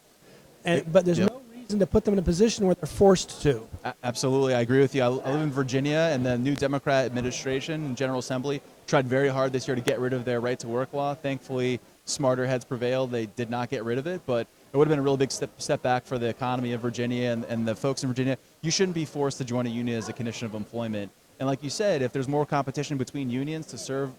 But there's no reason to put them in a position where they're forced to. Absolutely, I agree with you. I live in Virginia, and the new Democrat administration and General Assembly tried very hard this year to get rid of their right-to-work law. Thankfully, smarter heads prevailed. They did not get rid of it, but it would have been a really big step back for the economy of Virginia and the folks in Virginia. You shouldn't be forced to join a union as a condition of employment. And like you said, if there's more competition between unions to serve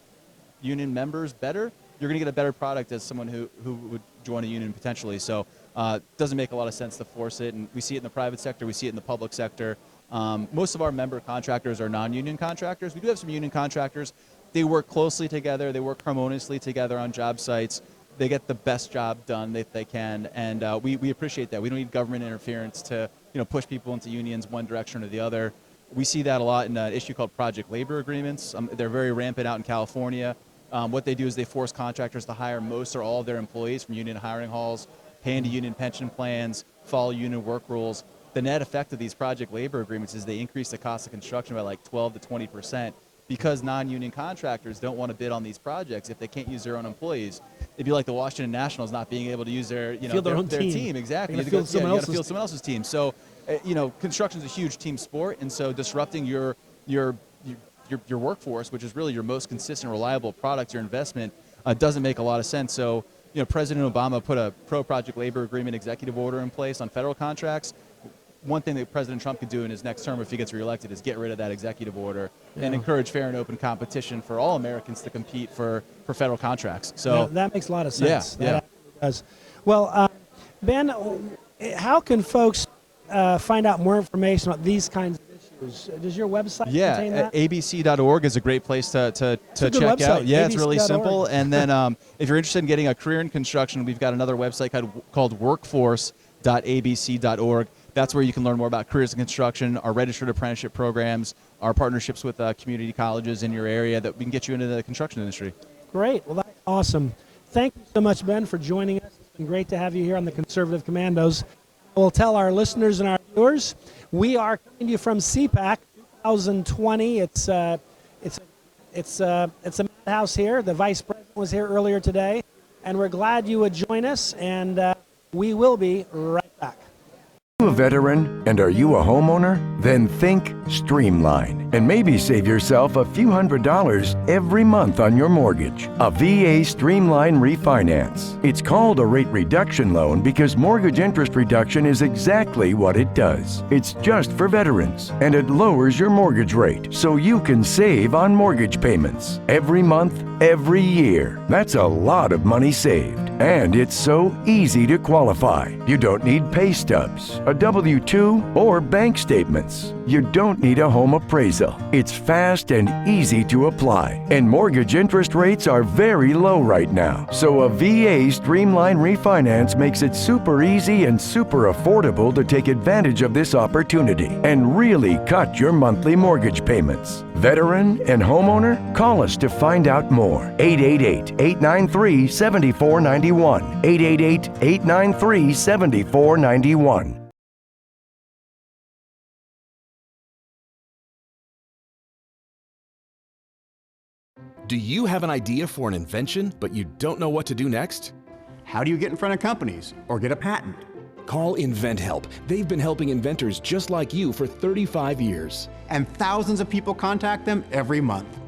union members better, you're going to get a better product as someone who would join a union potentially. So it doesn't make a lot of sense to force it. And we see it in the private sector. We see it in the public sector. Most of our member contractors are non-union contractors. We do have some union contractors. They work closely together. They work harmoniously together on job sites. They get the best job done that they can, and we appreciate that. We don't need government interference to push people into unions one direction or the other. We see that a lot in an issue called project labor agreements. They're very rampant out in California. What they do is they force contractors to hire most or all of their employees from union hiring halls, pay into union pension plans, follow union work rules. The net effect of these project labor agreements is they increase the cost of construction by like 12 to 20%. Because non-union contractors don't want to bid on these projects if they can't use their own employees. It'd be like the Washington Nationals not being able to use their their team. Exactly. You got to field someone else's team. So, construction is a huge team sport, and so disrupting your workforce, which is really your most consistent, reliable product, your investment, doesn't make a lot of sense. So, President Obama put a pro-project labor agreement executive order in place on federal contracts. One thing that President Trump could do in his next term if he gets reelected is get rid of that executive order and encourage fair and open competition for all Americans to compete for federal contracts. So that makes a lot of sense. Yeah, that does. Well, Ben, how can folks find out more information about these kinds of issues? Does your website contain that? abc.org is a great place to check website, out. Yeah, it's really abc.org. simple. And then if you're interested in getting a career in construction, we've got another website called workforce.abc.org. That's where you can learn more about careers in construction, our registered apprenticeship programs, our partnerships with community colleges in your area that we can get you into the construction industry. Great. Well, that's awesome. Thank you so much, Ben, for joining us. It's been great to have you here on the Conservative Commandos. We'll tell our listeners and our viewers, we are coming to you from CPAC 2020. It's a madhouse here. The Vice President was here earlier today, and we're glad you would join us, and we will be right back. Are you a veteran and are you a homeowner? Then think Streamline and maybe save yourself a few $100s every month on your mortgage. A VA Streamline refinance. It's called a rate reduction loan because mortgage interest reduction is exactly what it does. It's just for veterans and it lowers your mortgage rate so you can save on mortgage payments every month, every year. That's a lot of money saved. And it's so easy to qualify. You don't need pay stubs, a W-2, or bank statements. You don't need a home appraisal. It's fast and easy to apply. And mortgage interest rates are very low right now. So a VA Streamline refinance makes it super easy and super affordable to take advantage of this opportunity and really cut your monthly mortgage payments. Veteran and homeowner? Call us to find out more. 888-893-7491. 888-893-7491. Do you have an idea for an invention, but you don't know what to do next? How do you get in front of companies or get a patent? Call InventHelp. They've been helping inventors just like you for 35 years. And thousands of people contact them every month.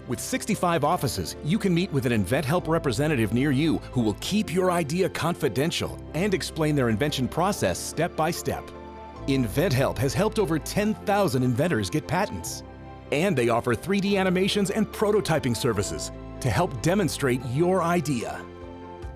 With 65 offices, you can meet with an InventHelp representative near you who will keep your idea confidential and explain their invention process step by step. InventHelp has helped over 10,000 inventors get patents. And they offer 3D animations and prototyping services to help demonstrate your idea.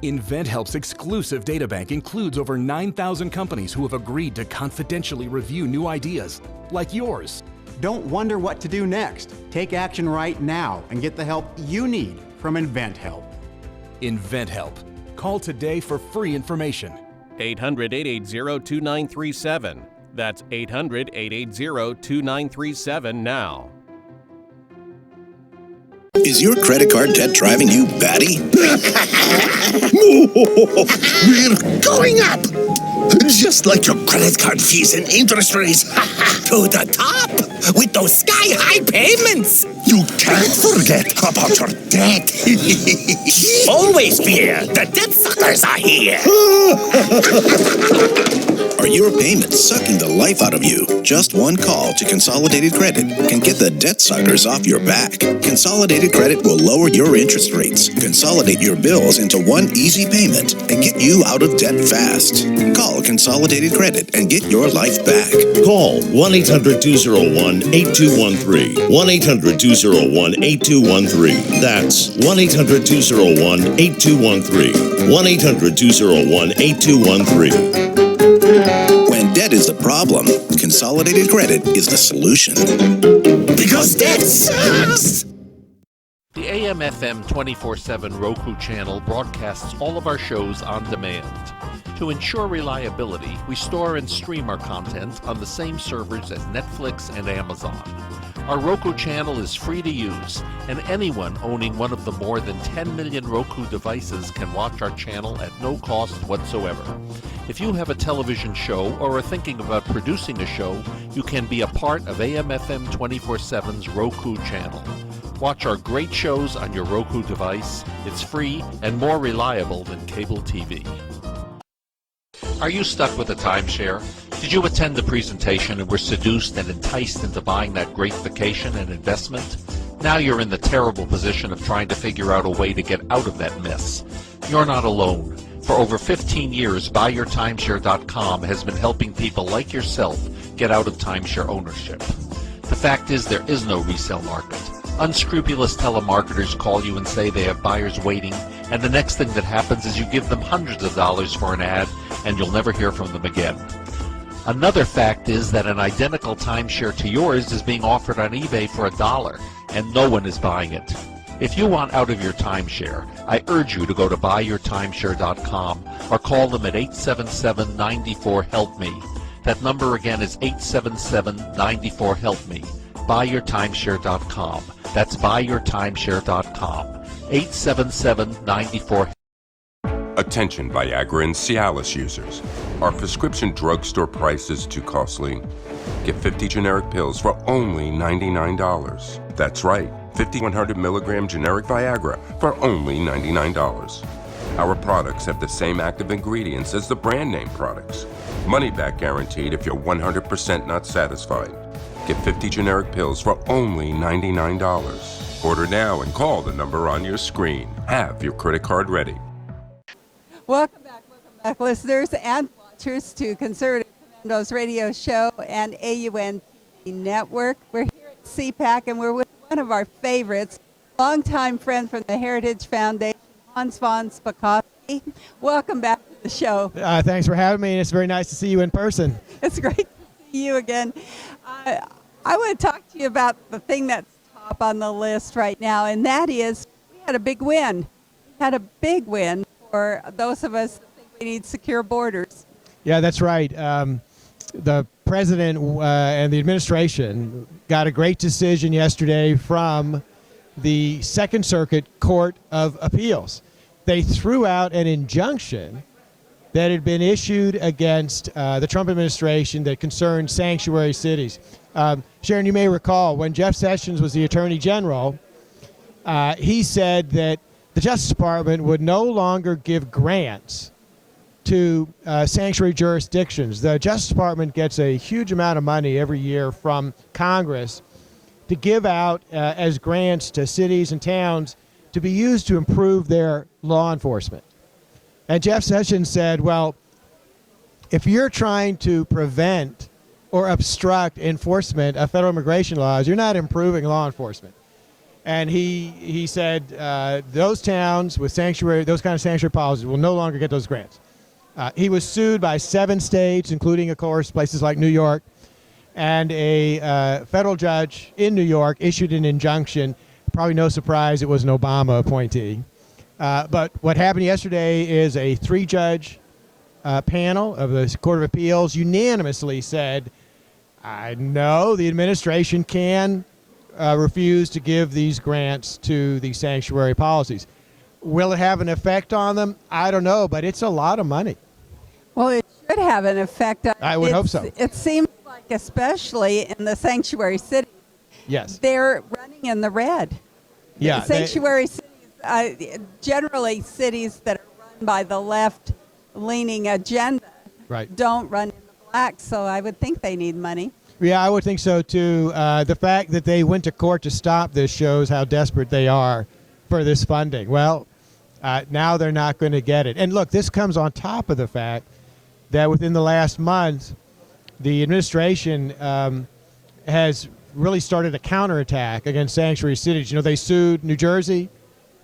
InventHelp's exclusive databank includes over 9,000 companies who have agreed to confidentially review new ideas, like yours. Don't wonder what to do next. Take action right now and get the help you need from InventHelp. InventHelp. Call today for free information. 800-880-2937. That's 800-880-2937 now. Is your credit card debt driving you batty? We're going up! Just like your credit card fees and interest rates. To the top! With those sky-high payments! You can't forget about your debt. Always fear, the debt suckers are here! Are your payments sucking the life out of you? Just one call to Consolidated Credit can get the debt suckers off your back. Consolidated Credit will lower your interest rates, consolidate your bills into one easy payment, and get you out of debt fast. Call Consolidated Credit and get your life back. Call 1-800-201-8213. 1-800-201-8213. That's 1-800-201-8213. 1-800-201-8213. When debt is the problem, Consolidated Credit is the solution. Because debt sucks! The AM/FM 24/7 Roku channel broadcasts all of our shows on demand. To ensure reliability, we store and stream our content on the same servers as Netflix and Amazon. Our Roku channel is free to use, and anyone owning one of the more than 10 million Roku devices can watch our channel at no cost whatsoever. If you have a television show or are thinking about producing a show, you can be a part of AM/FM 24/7's Roku channel. Watch our great shows on your Roku device. It's free and more reliable than cable TV. Are you stuck with a timeshare? Did you attend the presentation and were seduced and enticed into buying that great vacation and investment? Now you're in the terrible position of trying to figure out a way to get out of that mess. You're not alone. For over 15 years, BuyYourTimeshare.com has been helping people like yourself get out of timeshare ownership. The fact is there is no resale market. Unscrupulous telemarketers call you and say they have buyers waiting, and the next thing that happens is you give them hundreds of dollars for an ad, and you'll never hear from them again. Another fact is that an identical timeshare to yours is being offered on eBay for $1, and no one is buying it. If you want out of your timeshare, I urge you to go to BuyYourTimeshare.com or call them at 877-94-HELP-ME. That number again is 877-94-HELP-ME. BuyYourTimeshare.com. That's BuyYourTimeshare.com. 877-94. Attention Viagra and Cialis users. Are prescription drugstore prices too costly? Get 50 generic pills for only $99. That's right, 50 100 milligram generic Viagra for only $99. Our products have the same active ingredients as the brand name products. Money back guaranteed if you're 100% not satisfied. Get 50 generic pills for only $99. Order now and call the number on your screen. Have your credit card ready. Welcome back, listeners and watchers to Conservative Commandos Radio Show and AUN Network. We're here at CPAC, and we're with one of our favorites, longtime friend from the Heritage Foundation, VonSpakovsky. Welcome back to the show. Thanks for having me, and it's very nice to see you in person. It's great to see you again. I want to talk to you about the thing that's top on the list right now, and that is we had a big win. We had a big win for those of us that think we need secure borders. Yeah, that's right. The president and the administration got a great decision yesterday from the Second Circuit Court of Appeals. They threw out an injunction that had been issued against the Trump administration that concerned sanctuary cities. Sharron, you may recall when Jeff Sessions was the Attorney General, he said that the Justice Department would no longer give grants to sanctuary jurisdictions. The Justice Department gets a huge amount of money every year from Congress to give out as grants to cities and towns to be used to improve their law enforcement. And Jeff Sessions said, well, if you're trying to prevent or obstruct enforcement of federal immigration laws, you're not improving law enforcement. And he said those towns with sanctuary, those kind of sanctuary policies will no longer get those grants. He was sued by 7 states, including, of course, places like New York. And a federal judge in New York issued an injunction. Probably no surprise it was an Obama appointee. But what happened yesterday is a 3-judge panel of the Court of Appeals unanimously said, no, the administration can refuse to give these grants to the sanctuary policies. Will it have an effect on them? I don't know, but it's a lot of money. Well, it should have an effect. I would hope so. It seems like, especially in the sanctuary cities, yes, they're running in the red. Yeah, sanctuary cities, generally cities that are run by the left-leaning agenda, right, don't run in the black. So I would think they need money. Yeah, I would think so too. The fact that they went to court to stop this shows how desperate they are for this funding. Well, now they're not going to get it. And look, this comes on top of the fact that within the last month, the administration has really started a counterattack against sanctuary cities. You know, they sued New Jersey,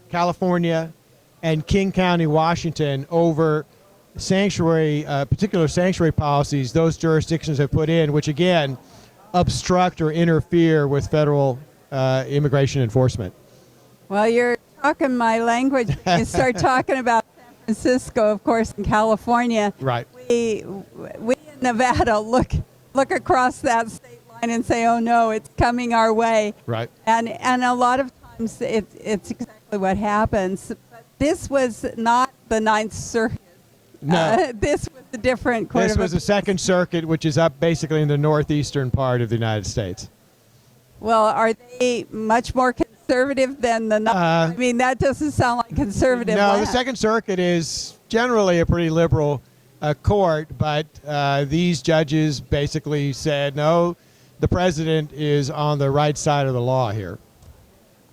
California, and King County, Washington over particular sanctuary policies those jurisdictions have put in, which again obstruct or interfere with federal immigration enforcement. Well, you're talking my language. You start talking about San Francisco, of course, in California. Right. We in Nevada look across that state line and say, "Oh no, it's coming our way." Right. And a lot of times it's exactly what happens. But this was not the Ninth Circuit. No. This was a different court. This was the Second Circuit, which is up basically in the northeastern part of the United States. Well, are they much more conservative than the? I mean, that doesn't sound like conservative. No, land. the Second Circuit is generally a pretty liberal court, but these judges basically said, no, the president is on the right side of the law here.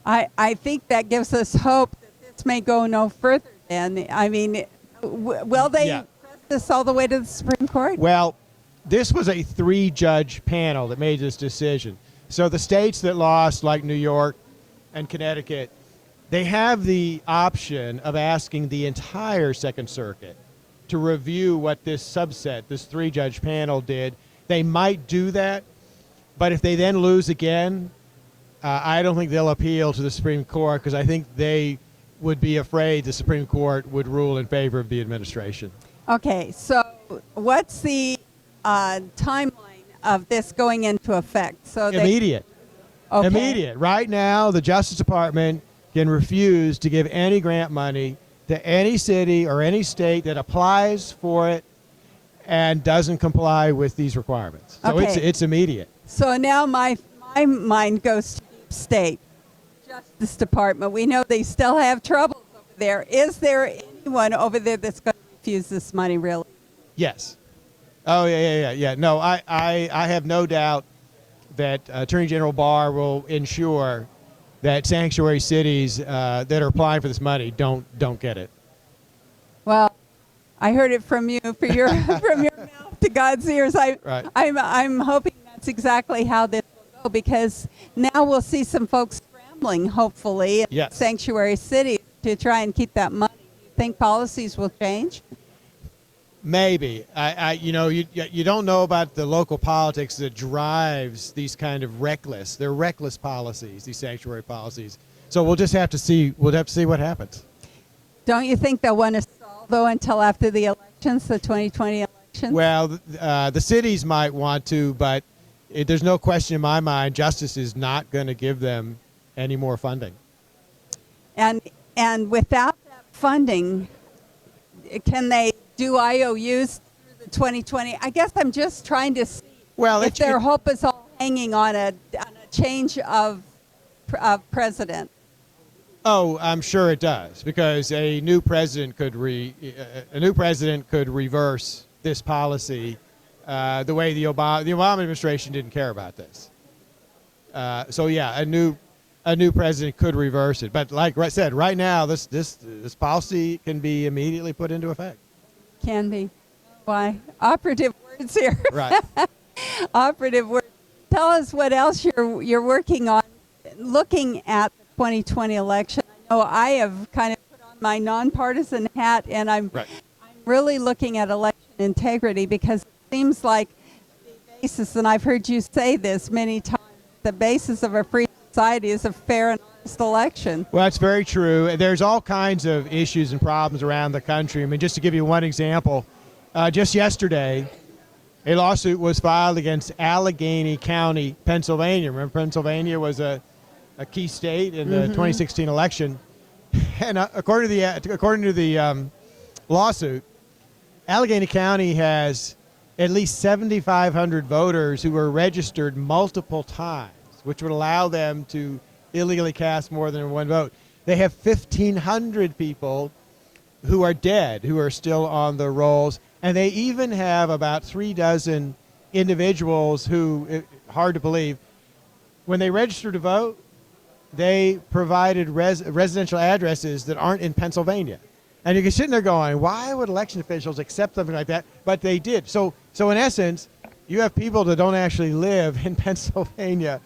I think that gives us hope that this may go no further. Then, I mean, will they press this all the way to the Supreme Court? Well, this was a 3-judge panel that made this decision. So the states that lost, like New York and Connecticut, they have the option of asking the entire Second Circuit to review what this subset, this 3-judge panel did. They might do that, but if they then lose again, I don't think they'll appeal to the Supreme Court because I think they would be afraid the Supreme Court would rule in favor of the administration. Okay, so what's the timeline of this going into effect? So immediate. Okay. Immediate. Right now, the Justice Department can refuse to give any grant money to any city or any state that applies for it and doesn't comply with these requirements. So it's immediate. So now my mind goes to deep state. Justice Department. We know they still have troubles over there. Is there anyone over there that's going to refuse this money, really? Yes. Oh, yeah. No, I have no doubt that Attorney General Barr will ensure that sanctuary cities that are applying for this money don't get it. Well, I heard it from you, from your mouth to God's ears. I'm hoping that's exactly how this will go, because now we'll see some folks scrambling, hopefully, in sanctuary cities to try and keep that money. Do you think policies will change? Maybe. You don't know about the local politics that drives these kind of they're reckless policies, these sanctuary policies. So we'll just have to see. We'll have to see what happens. Don't you think they'll want to stall, though, until after the elections, the 2020 elections? Well, the cities might want to, but there's no question in my mind Justice is not going to give them any more funding. And without that funding, can they do IOUs through the 2020? I guess I'm just trying to see if their hope is all hanging on a change of president. Oh, I'm sure it does, because a new president could reverse this policy the way the Obama administration didn't care about this. So yeah, a new president could reverse it. But like I said, right now this policy can be immediately put into effect. Can be. Why? Operative words here. Right. Operative words. Tell us what else you're working on. Looking at the 2020 election, I know I have kind of put on my nonpartisan hat, and I'm really looking at election integrity, because it seems like the basis, and I've heard you say this many times, the basis of a free society is a fair and honest election. Well, that's very true. There's all kinds of issues and problems around the country. I mean, just to give you one example, just yesterday, a lawsuit was filed against Allegheny County, Pennsylvania. Remember, Pennsylvania was a key state in the 2016 election. And according to the lawsuit, Allegheny County has at least 7,500 voters who were registered multiple times, which would allow them to illegally cast more than one vote. They have 1,500 people who are dead, who are still on the rolls, and they even have about 36 individuals who, hard to believe, when they register to vote, they provided residential addresses that aren't in Pennsylvania. And you're sitting there going, why would election officials accept something like that? But they did. So in essence, you have people that don't actually live in Pennsylvania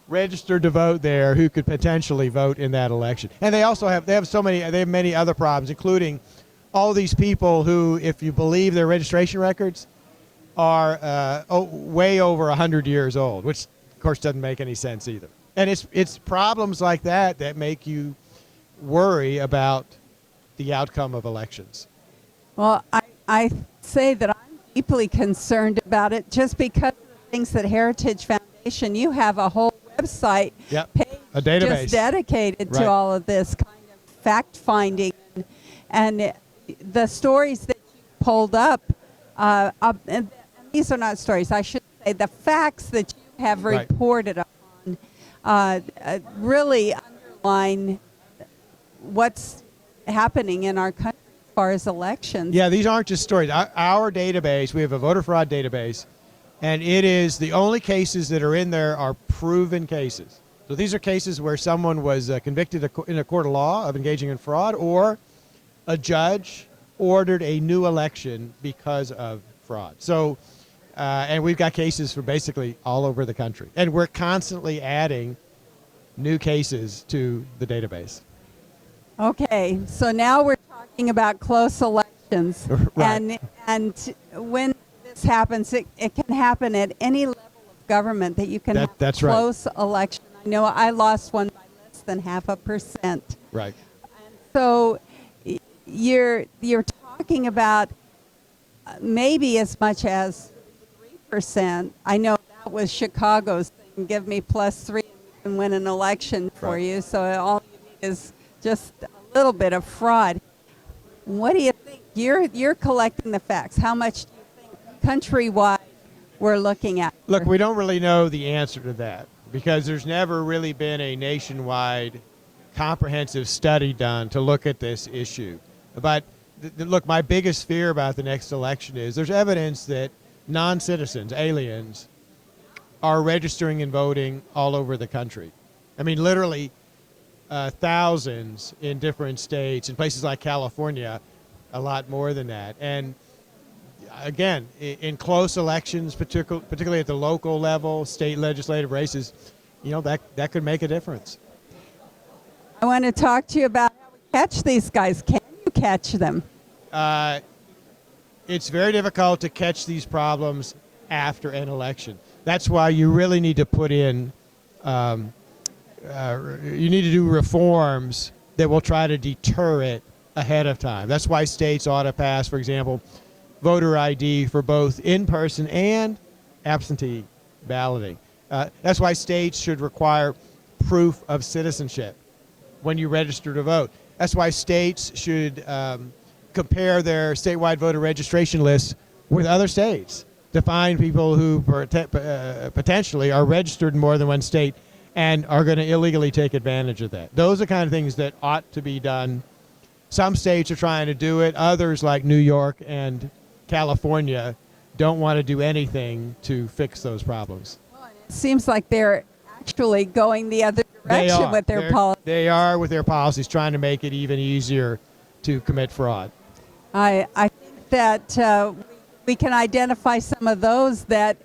registered to vote there who could potentially vote in that election. And they also have many other problems, including all these people who, if you believe their registration records, are way over 100 years old, which of course doesn't make any sense either. And it's problems like that that make you worry about the outcome of elections. Well, I say that I'm deeply concerned about it just because of the things that Heritage Foundation, you have a whole website page, a database just dedicated to all of this kind of fact-finding. And the stories that you pulled up, and these are not stories, I should say, the facts that you have reported upon really underline what's happening in our country as far as elections. Yeah, these aren't just stories. Our database, we have a voter fraud database, and it is the only cases that are in there are proven cases. So these are cases where someone was convicted in a court of law of engaging in fraud, or a judge ordered a new election because of fraud. So, and we've got cases for basically all over the country. And we're constantly adding new cases to the database. Okay, so now we're talking about close elections. Right. And when this happens, it can happen at any level of government that you can have a close election. I know I lost one by less than 0.5%. Right. So you're talking about maybe as much as 3%. I know that was Chicago's thing. Give me +3 and win an election for you. So all you need is just a little bit of fraud. What do you think? You're collecting the facts. How much do you think countrywide we're looking at? Look, we don't really know the answer to that because there's never really been a nationwide comprehensive study done to look at this issue. But look, my biggest fear about the next election is there's evidence that non-citizens, aliens, are registering and voting all over the country. I mean, literally thousands in different states, in places like California, a lot more than that. And again, in close elections, particularly at the local level, state legislative races, you know, that could make a difference. I want to talk to you about how we catch these guys. Can you catch them? It's very difficult to catch these problems after an election. That's why you really need to put in, you need to do reforms that will try to deter it ahead of time. That's why states ought to pass, for example, voter ID for both in-person and absentee balloting. That's why states should require proof of citizenship when you register to vote. That's why states should compare their statewide voter registration lists with other states to find people who potentially are registered in more than one state and are going to illegally take advantage of that. Those are the kind of things that ought to be done. Some states are trying to do it. Others, like New York and California, don't want to do anything to fix those problems. It seems like they're actually going the other direction with their policy. They are with their policies, trying to make it even easier to commit fraud. I think that we can identify some of those that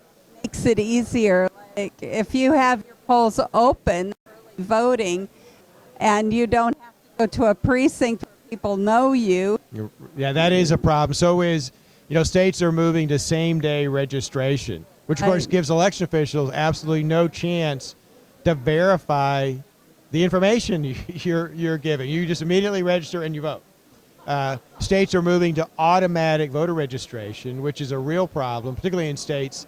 makes it easier. Like if you have your polls open, early voting, and you don't have to go to a precinct where people know you. Yeah, that is a problem. So is, states are moving to same-day registration, which of course gives election officials absolutely no chance to verify the information you're giving. You just immediately register and you vote. States are moving to automatic voter registration, which is a real problem, particularly in states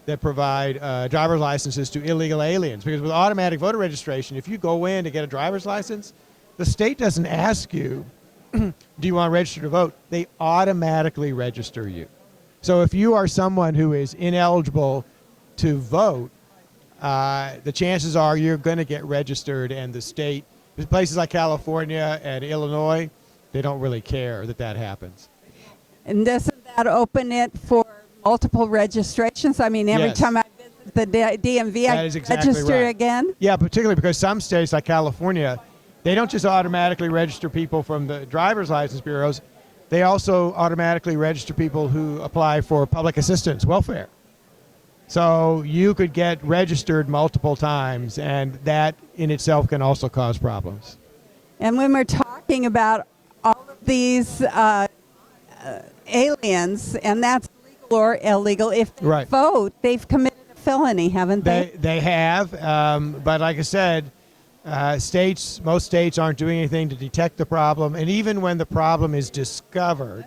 that provide driver's licenses to illegal aliens. Because with automatic voter registration, if you go in to get a driver's license, the state doesn't ask you, do you want to register to vote? They automatically register you. So if you are someone who is ineligible to vote, the chances are you're going to get registered, and the state, places like California and Illinois, they don't really care that happens. And doesn't that open it for multiple registrations? I mean, every time I visit the DMV, I register again? Yeah, particularly because some states like California, they don't just automatically register people from the driver's license bureaus. They also automatically register people who apply for public assistance, welfare. So you could get registered multiple times, and that in itself can also cause problems. And when we're talking about all of these aliens, and that's legal or illegal, if they vote, they've committed a felony, haven't they? They have, but like I said, most states aren't doing anything to detect the problem, and even when the problem is discovered,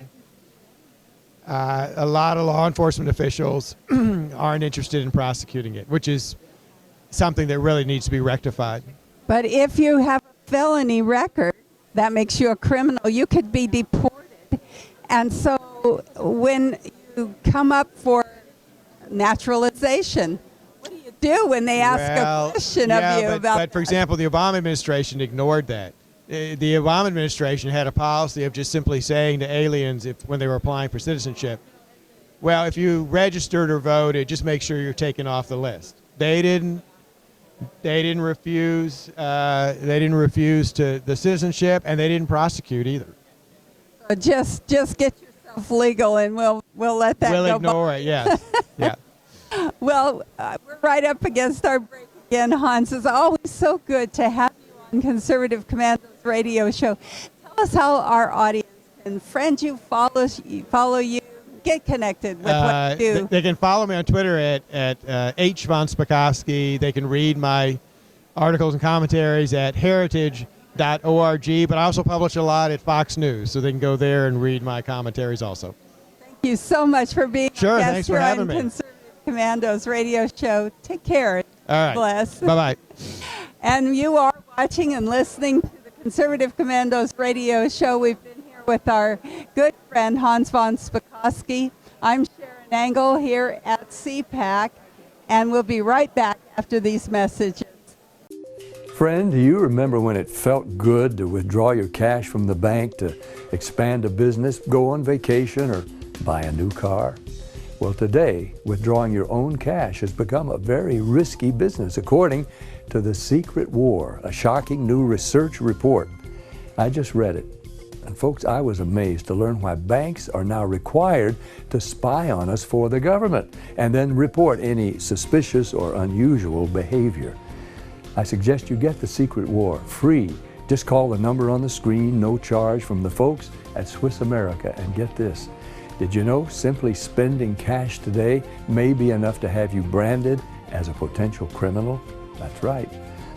a lot of law enforcement officials aren't interested in prosecuting it, which is something that really needs to be rectified. But if you have a felony record, that makes you a criminal. You could be deported. And so when you come up for naturalization, what do you do when they ask a question of you about But for example, the Obama administration ignored that. The Obama administration had a policy of just simply saying to aliens when they were applying for citizenship, well, if you registered or voted, just make sure you're taken off the list. They didn't refuse to the citizenship, and they didn't prosecute either. So just get yourself legal, and we'll let that go. We'll ignore it. Yes. Yeah. Well, we're right up against our break again, Hans. It's always so good to have you on Conservative Commandos radio show. Tell us how our audience can friend you, follow you, get connected with what you do. They can follow me on Twitter at VonSpakovsky. They can read my articles and commentaries at heritage.org, but I also publish a lot at Fox News, so they can go there and read my commentaries also. Thank you so much for being Sure, our guest thanks for here having on me. Conservative Commandos radio show. Take care. All right. Bless. Bye-bye. And you are watching and listening to the Conservative Commandos radio show. We've been here with our good friend Hans VonSpakovsky. I'm Sharron Angle here at CPAC, and we'll be right back after these messages. Friend, do you remember when it felt good to withdraw your cash from the bank to expand a business, go on vacation, or buy a new car? Well, today, withdrawing your own cash has become a very risky business, according to The Secret War, a shocking new research report. I just read it. And folks, I was amazed to learn why banks are now required to spy on us for the government and then report any suspicious or unusual behavior. I suggest you get The Secret War free. Just call the number on the screen, no charge, from the folks at Swiss America. And get this, did you know simply spending cash today may be enough to have you branded as a potential criminal? That's right.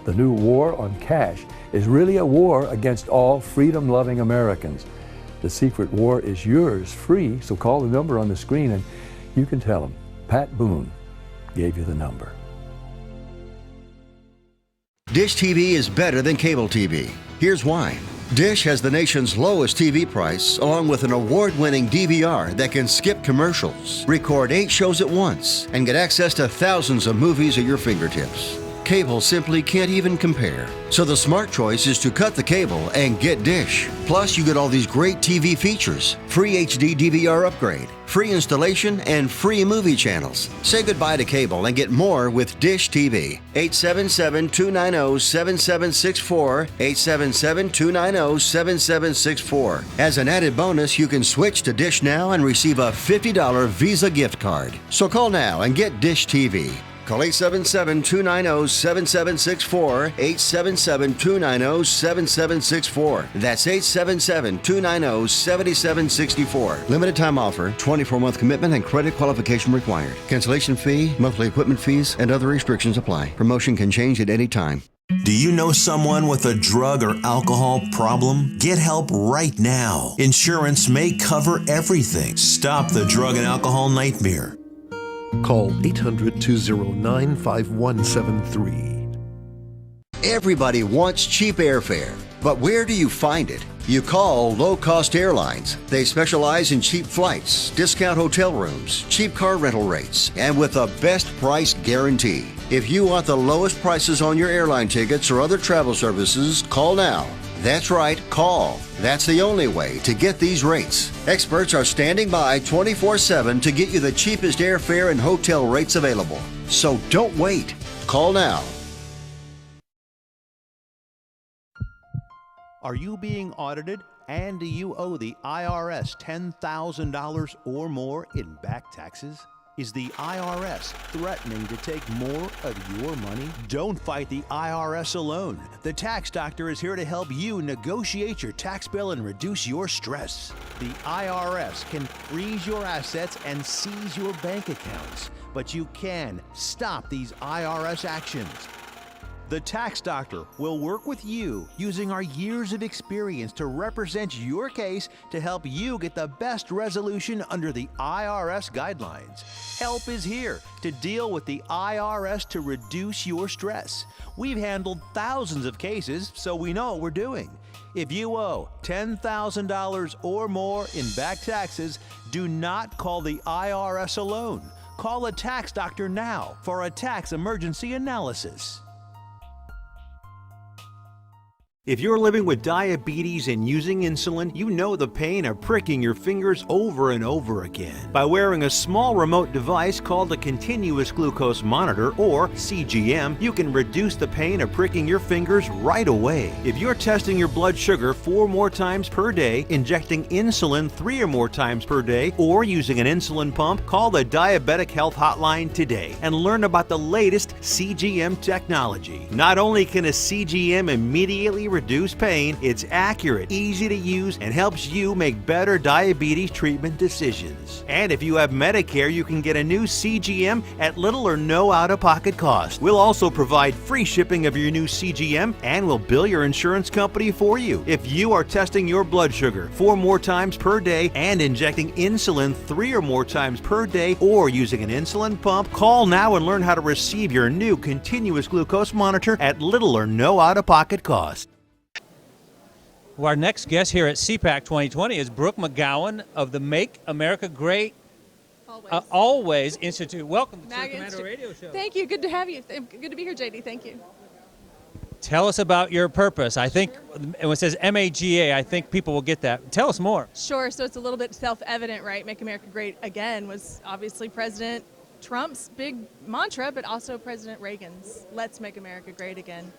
The new war on cash is really a war against all freedom-loving Americans. The Secret War is yours free, so call the number on the screen and you can tell them Pat Boone gave you the number. Dish TV is better than cable TV. Here's why. Dish has the nation's lowest TV price, along with an award-winning DVR that can skip commercials, record 8 shows at once, and get access to thousands of movies at your fingertips. Cable simply can't even compare. So the smart choice is to cut the cable and get Dish. Plus, you get all these great TV features, free HD DVR upgrade, free installation, and free movie channels. Say goodbye to cable and get more with Dish TV. 877-290-7764, 877-290-7764. As an added bonus, you can switch to Dish now and receive a $50 Visa gift card. So call now and get Dish TV. Call 877-290-7764, 877-290-7764. That's 877-290-7764. Limited time offer, 24-month commitment and credit qualification required. Cancellation fee, monthly equipment fees, and other restrictions apply. Promotion can change at any time. Do you know someone with a drug or alcohol problem? Get help right now. Insurance may cover everything. Stop the drug and alcohol nightmare. Call 800-209-5173. Everybody wants cheap airfare, but where do you find it? You call Low Cost Airlines. They specialize in cheap flights, discount hotel rooms, cheap car rental rates, and with a best price guarantee. If you want the lowest prices on your airline tickets or other travel services, call now. That's right, call. That's the only way to get these rates. Experts are standing by 24/7 to get you the cheapest airfare and hotel rates available. So don't wait. Call now. Are you being audited and do you owe the IRS $10,000 or more in back taxes? Is the IRS threatening to take more of your money? Don't fight the IRS alone. The Tax Doctor is here to help you negotiate your tax bill and reduce your stress. The IRS can freeze your assets and seize your bank accounts, but you can stop these IRS actions. The Tax Doctor will work with you using our years of experience to represent your case to help you get the best resolution under the IRS guidelines. Help is here to deal with the IRS to reduce your stress. We've handled thousands of cases, so we know what we're doing. If you owe $10,000 or more in back taxes, do not call the IRS alone. Call a Tax Doctor now for a tax emergency analysis. If you're living with diabetes and using insulin, you know the pain of pricking your fingers over and over again. By wearing a small remote device called a continuous glucose monitor, or CGM, you can reduce the pain of pricking your fingers right away. If you're testing your blood sugar 4 more times per day, injecting insulin 3 or more times per day, or using an insulin pump, call the Diabetic Health Hotline today and learn about the latest CGM technology. Not only can a CGM immediately reduce pain, it's accurate, easy to use, and helps you make better diabetes treatment decisions. And if you have Medicare, you can get a new CGM at little or no out-of-pocket cost. We'll also provide free shipping of your new CGM, and we'll bill your insurance company for you. If you are testing your blood sugar 4 more times per day and injecting insulin 3 or more times per day, or using an insulin pump, call now and learn how to receive your new continuous glucose monitor at little or no out-of-pocket cost. Well, our next guest here at CPAC 2020 is Brooke McGowan of the Make America Great Always Institute. Welcome to the Commando Radio Show. Thank you. Good to have you. Good to be here, JD. Thank you. Tell us about your purpose. I think when it says MAGA, I think people will get that. Tell us more. Sure. So it's a little bit self-evident, right? Make America Great Again was obviously President Trump's big mantra, but also President Reagan's Let's Make America Great Again.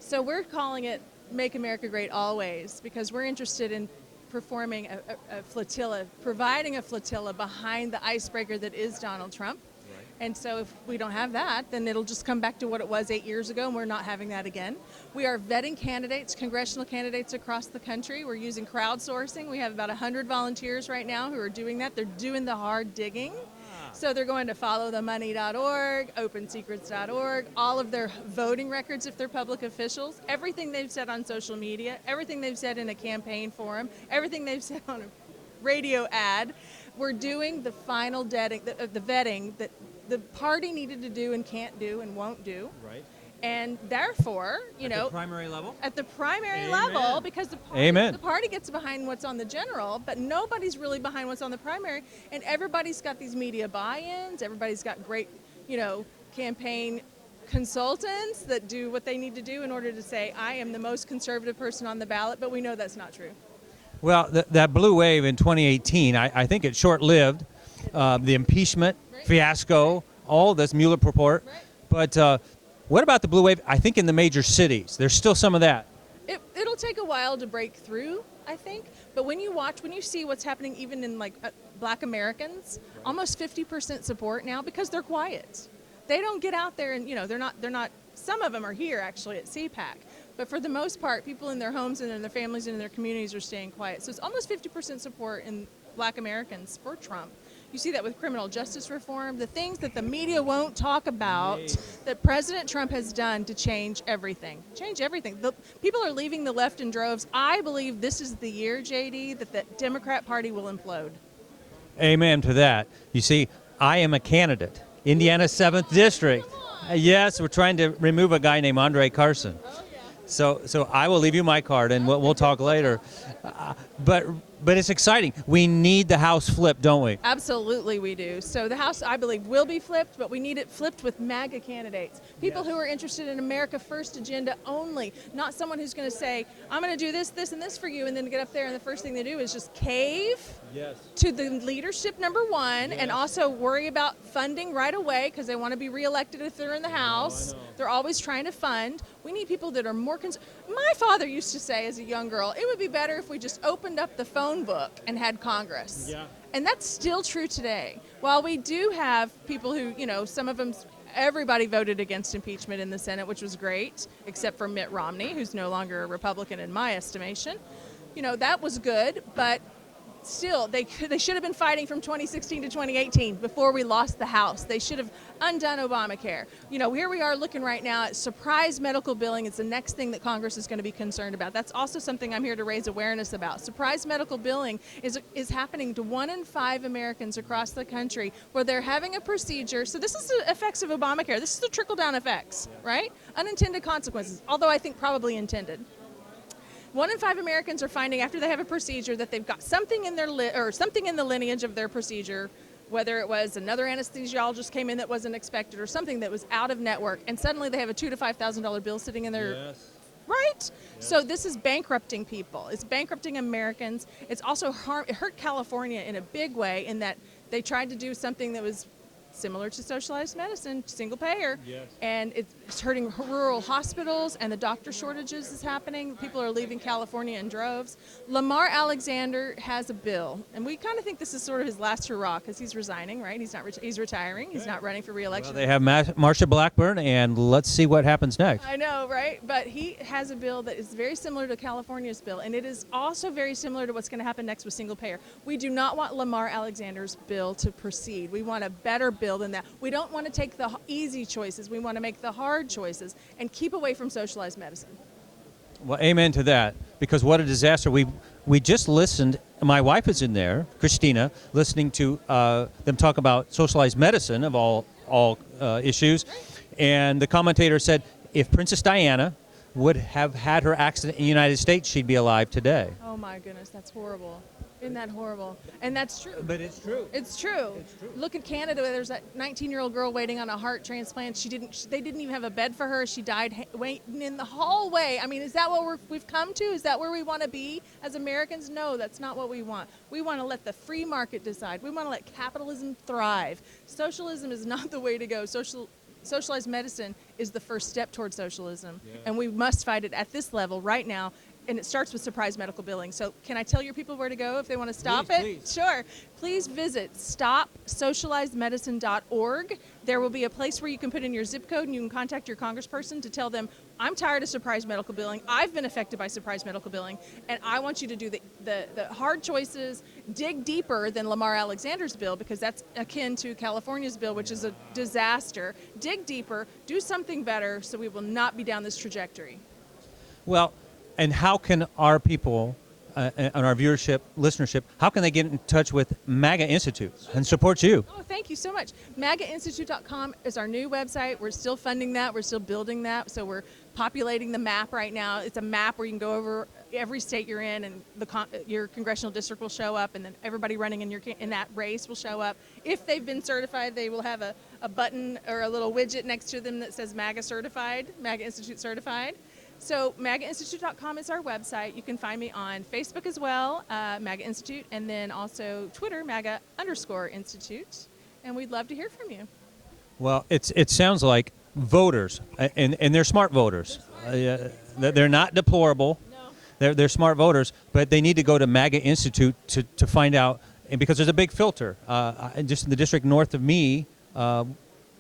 So we're calling it Make America Great Always, because we're interested in performing a flotilla, providing a flotilla behind the icebreaker that is Donald Trump. Right. And so if we don't have that, then it'll just come back to what it was 8 years ago, and we're not having that again. We are vetting candidates, congressional candidates across the country. We're using crowdsourcing. We have about 100 volunteers right now who are doing that. They're doing the hard digging. So they're going to followthemoney.org, opensecrets.org, all of their voting records if they're public officials, everything they've said on social media, everything they've said in a campaign forum, everything they've said on a radio ad. We're doing the final the vetting that the party needed to do and can't do and won't do. Right. And therefore, at the primary level? At the primary Amen. level, because the party gets behind what's on the general, but nobody's really behind what's on the primary. And everybody's got these media buy-ins. Everybody's got great, campaign consultants that do what they need to do in order to say, I am the most conservative person on the ballot, but we know that's not true. Well, that blue wave in 2018, I think it's short-lived. The impeachment fiasco, all this Mueller report. But what about the blue wave, I think, in the major cities? There's still some of that. It'll take a while to break through, I think. But when you see what's happening even in Black Americans, almost 50% support now because they're quiet. They don't get out there and, they're not, some of them are here actually at CPAC. But for the most part, people in their homes and in their families and in their communities are staying quiet. So it's almost 50% support in Black Americans for Trump. You see that with criminal justice reform, the things that the media won't talk about that President Trump has done to change everything. People are leaving the left in droves. I believe this is the year, JD, that the Democrat Party will implode. Amen to that. You see, I am a candidate. Indiana 7th District. Yes, we're trying to remove a guy named Andre Carson. So I will leave you my card, and we'll talk later. But it's exciting. We need the House flipped, don't we? Absolutely we do. So the House, I believe, will be flipped, but we need it flipped with MAGA candidates. People who are interested in America First agenda only, not someone who's going to say, I'm going to do this, this, and this for you, and then get up there and the first thing they do is just cave to the leadership, number one, and also worry about funding right away because they want to be reelected if they're in the House. They're always trying to fund. We need people that are more My father used to say as a young girl, it would be better if we just opened up the phone book and had Congress. And that's still true today. While we do have people who, some of them, everybody voted against impeachment in the Senate, which was great, except for Mitt Romney, who's no longer a Republican in my estimation. That was good, but still, they should have been fighting from 2016 to 2018 before we lost the House. They should have undone Obamacare. Here we are looking right now at surprise medical billing. It's the next thing that Congress is going to be concerned about. That's also something I'm here to raise awareness about. Surprise medical billing is happening to 1 in 5 Americans across the country where they're having a procedure. So this is the effects of Obamacare. This is the trickle-down effects, right? Unintended consequences, although I think probably intended. 1 in 5 Americans are finding after they have a procedure that they've got something in their something in the lineage of their procedure, whether it was another anesthesiologist came in that wasn't expected or something that was out of network, and suddenly they have a $2,000 to $5,000 bill sitting in their right. So this is bankrupting people. It's bankrupting Americans. It's also it hurt California in a big way in that they tried to do something that was similar to socialized medicine, single payer, and it's hurting rural hospitals, and the doctor shortages is happening. People are leaving California in droves. Lamar Alexander has a bill, and we kind of think this is sort of his last hurrah because he's resigning, right? He's retiring. He's not running for re-election. Well, they have Marsha Blackburn, and let's see what happens next. I know, right? But he has a bill that is very similar to California's bill, and it is also very similar to what's going to happen next with single payer. We do not want Lamar Alexander's bill to proceed. We want a better bill than that. We don't want to take the easy choices. We want to make the hard choices and keep away from socialized medicine. Well, amen to that, because what a disaster. We just listened, my wife is in there, Christina, listening to them talk about socialized medicine of all issues, and the commentator said if Princess Diana would have had her accident in the United States, she'd be alive today. Oh my goodness, that's horrible. Isn't that horrible? And that's true. But it's true. It's true. Look at Canada. There's that 19-year-old girl waiting on a heart transplant. They didn't even have a bed for her. She died waiting in the hallway. I mean, is that what we've come to? Is that where we want to be as Americans? No, that's not what we want. We want to let the free market decide. We want to let capitalism thrive. Socialism is not the way to go. Socialized medicine is the first step towards socialism, and we must fight it at this level right now. And it starts with surprise medical billing. So can I tell your people where to go if they want to stop it? Please. Sure. Please visit stopsocializedmedicine.org. There will be a place where you can put in your zip code and you can contact your congressperson to tell them, I'm tired of surprise medical billing. I've been affected by surprise medical billing, and I want you to do the hard choices, dig deeper than Lamar Alexander's bill, because that's akin to California's bill, which is a disaster. Dig deeper, do something better so we will not be down this trajectory. Well, and how can our people and our viewership, listenership, how can they get in touch with MAGA Institute and support you? Oh, thank you so much. MAGAinstitute.com is our new website. We're still funding that. We're still building that. So we're populating the map right now. It's a map where you can go over every state you're in, and your congressional district will show up, and then everybody running in that race will show up. If they've been certified, they will have a button or a little widget next to them that says MAGA certified, MAGA Institute certified. So MAGAinstitute.com is our website. You can find me on Facebook as well, MAGA Institute, and then also Twitter, MAGA_Institute. And we'd love to hear from you. Well, it sounds like voters, and they're smart voters. They're not deplorable. No. They're smart voters, but they need to go to MAGA Institute to find out, and because there's a big filter. Just in the district north of me,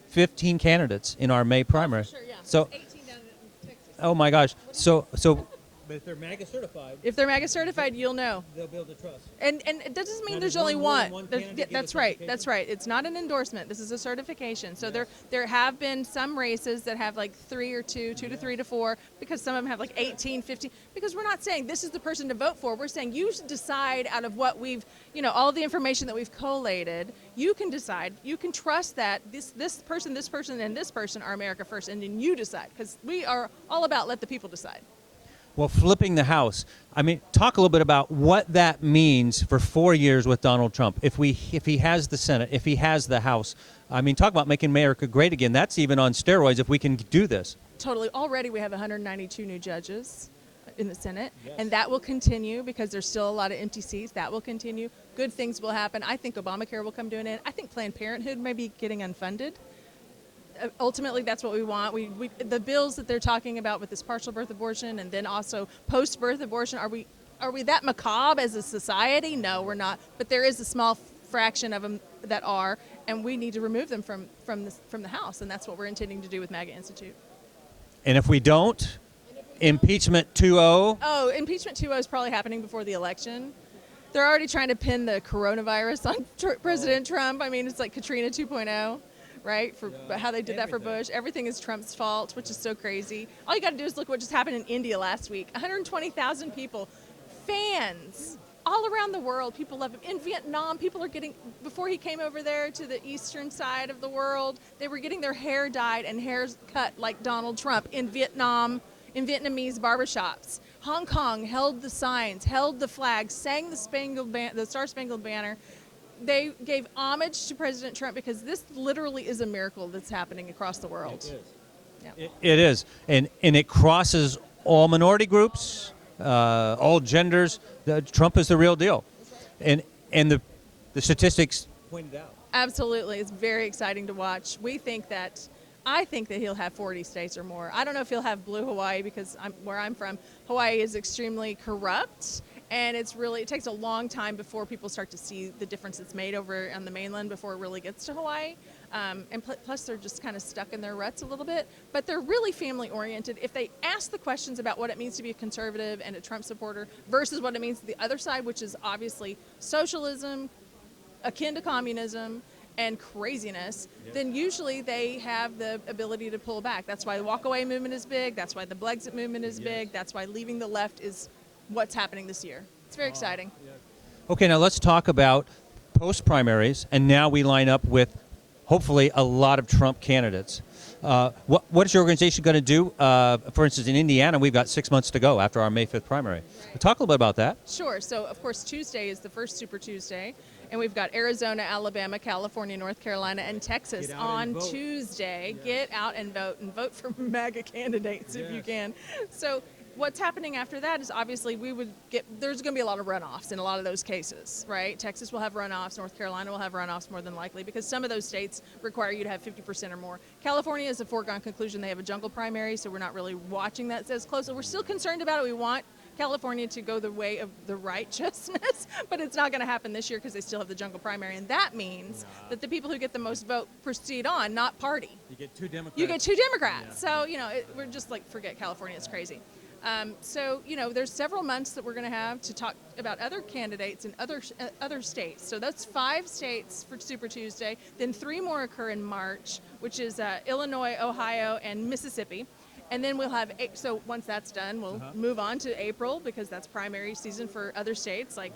15 candidates in our May primary. Sure, yeah. So, 18 down in Texas. oh my gosh. So. But if they're MAGA certified. If they're MAGA certified, you'll know. They'll build the trust. And that doesn't mean Now, there's does only one. candidate That's give a right. certification? That's right. It's not an endorsement. This is a certification. So there have been some races that have like 3 or 2 to 3 to 4, because some of them have like 18, 15. Because we're not saying this is the person to vote for. We're saying you should decide out of what we've, all the information that we've collated. You can decide. You can trust that this person, and this person are America first, and then you decide. Because we are all about let the people decide. Well, flipping the House. I mean, talk a little bit about what that means for 4 years with Donald Trump. If he has the Senate, if he has the House, I mean, talk about making America great again. That's even on steroids if we can do this. Totally. Already we have 192 new judges in the Senate, and that will continue because there's still a lot of empty seats. That will continue. Good things will happen. I think Obamacare will come to an end. I think Planned Parenthood may be getting unfunded. Ultimately, that's what we want. The bills that they're talking about with this partial birth abortion and then also post-birth abortion, are we that macabre as a society? No, we're not. But there is a small fraction of them that are, and we need to remove them from the House, and that's what we're intending to do with MAGA Institute. And if we don't, impeachment 2.0. Oh, impeachment 2.0 is probably happening before the election. They're already trying to pin the coronavirus on President Trump. I mean, it's like Katrina 2.0. Right, for how they did that for Bush. Everything is Trump's fault, which is so crazy. All you got to do is look what just happened in India last week. 120,000 people, fans all around the world. People love him. In Vietnam, people are getting, before he came over there to the eastern side of the world, they were getting their hair dyed and hairs cut like Donald Trump in Vietnam, in Vietnamese barbershops. Hong Kong held the signs, held the flags, sang the Star Spangled Banner. They gave homage to President Trump because this literally is a miracle that's happening across the world. It is. Yeah. It is. And it crosses all minority groups, all genders. Trump is the real deal. And the statistics pointed out. Absolutely. It's very exciting to watch. I think that he'll have 40 states or more. I don't know if he'll have blue Hawaii because where I'm from, Hawaii is extremely corrupt. And it takes a long time before people start to see the difference it's made over on the mainland before it really gets to Hawaii. And plus they're just kind of stuck in their ruts a little bit. But they're really family oriented. If they ask the questions about what it means to be a conservative and a Trump supporter versus what it means to the other side, which is obviously socialism, akin to communism, and craziness, then usually they have the ability to pull back. That's why the walk-away movement is big. That's why the Brexit movement is big. That's why leaving the left is what's happening this year. It's very exciting. Okay, now let's talk about post-primaries, and now we line up with, hopefully, a lot of Trump candidates. What is your organization going to do? For instance, in Indiana, we've got 6 months to go after our May 5th primary. Talk a little bit about that. Sure. So, of course, Tuesday is the first Super Tuesday, and we've got Arizona, Alabama, California, North Carolina, and Texas on Tuesday. Get out and vote for MAGA candidates if you can. So what's happening after that is obviously there's going to be a lot of runoffs in a lot of those cases, right? Texas will have runoffs. North Carolina will have runoffs more than likely because some of those states require you to have 50% or more. California is a foregone conclusion. They have a jungle primary, so we're not really watching that as closely. We're still concerned about it. We want California to go the way of the righteousness, but it's not going to happen this year because they still have the jungle primary, and that means that the people who get the most vote proceed on, not party. You get 2 Democrats. You get 2 Democrats. Yeah. So, we're just like, forget California. It's crazy. So, there's several months that we're going to have to talk about other candidates in other states. So that's 5 states for Super Tuesday. Then 3 more occur in March, which is Illinois, Ohio, and Mississippi. And then we'll have, so once that's done, we'll move on to April because that's primary season for other states like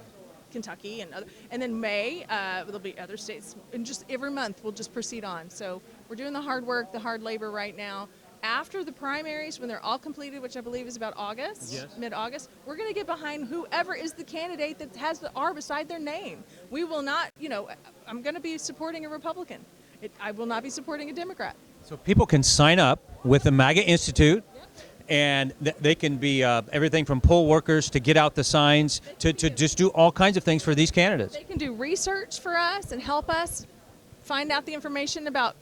Kentucky and then May, there'll be other states. And just every month we'll just proceed on. So we're doing the hard work, the hard labor right now. after the primaries, when they're all completed, which I believe is about August, Yes. mid-August, we're going to get behind whoever is the candidate that has the R beside their name. We will not, I'm going to be supporting a Republican. I will not be supporting a Democrat. So people can sign up with the MAGA Institute, and they can be everything from poll workers to get out the signs to just do all kinds of things for these candidates. They can do research for us and help us find out the information about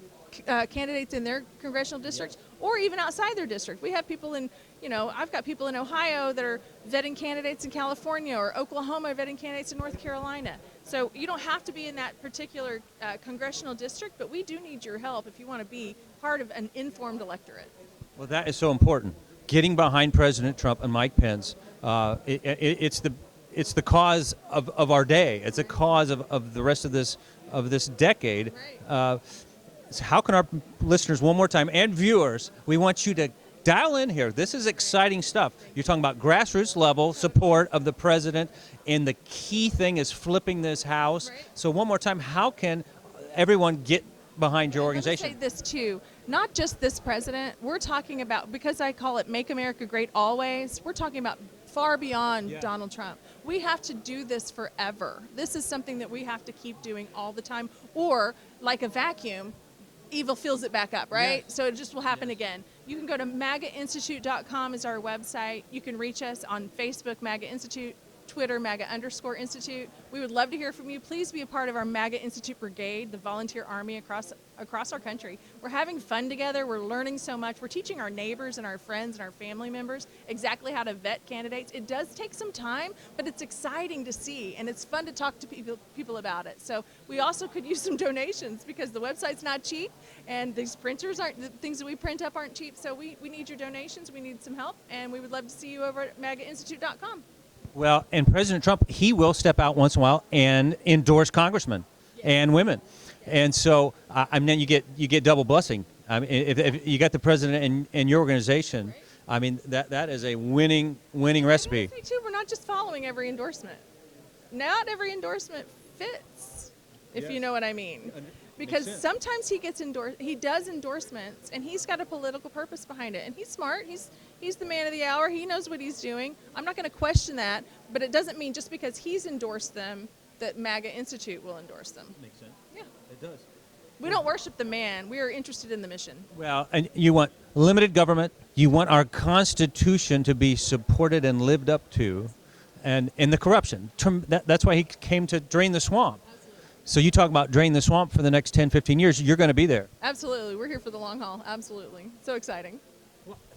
candidates in their congressional districts or even outside their district. We have people in, I've got people in Ohio that are vetting candidates in California, or Oklahoma vetting candidates in North Carolina. So you don't have to be in that particular congressional district, but we do need your help if you want to be part of an informed electorate. Well, that is so important. Getting behind President Trump and Mike Pence, it's the cause of our day. It's a cause of the rest of this decade. So how can our listeners, one more time, and viewers, we want you to dial in here. This is exciting stuff. You're talking about grassroots level support of the president, and the key thing is flipping this house. Right. So one more time, how can everyone get behind your organization? Let me say this too, not just this president. We're talking about, because I call it Make America Great Always, we're talking about far beyond Donald Trump. We have to do this forever. This is something that we have to keep doing all the time, or like a vacuum, evil fills it back up, right? Yes. So it just will happen again. You can go to MAGAinstitute.com is our website. You can reach us on Facebook, MAGA Institute, Twitter, MAGA_Institute. We would love to hear from you. Please be a part of our MAGA Institute Brigade, the volunteer army across our country. We're having fun together. We're learning so much. We're teaching our neighbors and our friends and our family members exactly how to vet candidates. It does take some time, but it's exciting to see, and it's fun to talk to people about it. So we also could use some donations because the website's not cheap, and these printers the things that we print up aren't cheap. So we need your donations. We need some help, and we would love to see you over at MAGAinstitute.com. Well, and President Trump, he will step out once in a while and endorse congressmen and women. And so, I mean, you get double blessing. I mean, if you got the president and your organization, I mean, that is a winning recipe. Say too, we're not just following every endorsement. Not every endorsement fits, if you know what I mean. Because sometimes he does endorsements, and he's got a political purpose behind it. And he's smart. He's the man of the hour. He knows what he's doing. I'm not going to question that, but it doesn't mean just because he's endorsed them that MAGA Institute will endorse them. Makes sense. Yeah. It does. We don't worship the man. We are interested in the mission. Well, and you want limited government. You want our Constitution to be supported and lived up to, and in the corruption. That's why he came to drain the swamp. So you talk about drain the swamp for the next 10, 15 years, you're going to be there. Absolutely. We're here for the long haul. Absolutely. So exciting.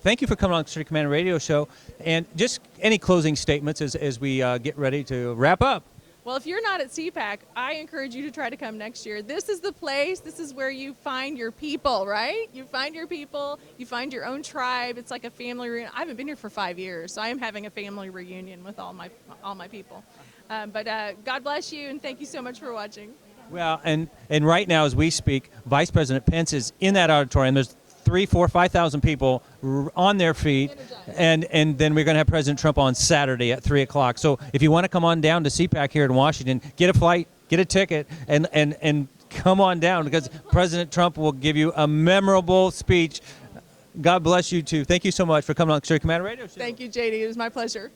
Thank you for coming on the City Commander Radio Show. And just any closing statements as we get ready to wrap up. Well, if you're not at CPAC, I encourage you to try to come next year. This is the place. This is where you find your people, right? You find your people. You find your own tribe. It's like a family reunion. I haven't been here for 5 years, so I am having a family reunion with all my people. But God bless you, and thank you so much for watching. Well, and right now as we speak, Vice President Pence is in that auditorium. There's 3,000, 4,000, 5,000 people on their feet, and then we're going to have President Trump on Saturday at 3 o'clock. So if you want to come on down to CPAC here in Washington, get a flight, get a ticket, and come on down, because President Trump will give you a memorable speech. God bless you, too. Thank you so much for coming on the City Commander Radio Show. Thank you, JD. It was my pleasure.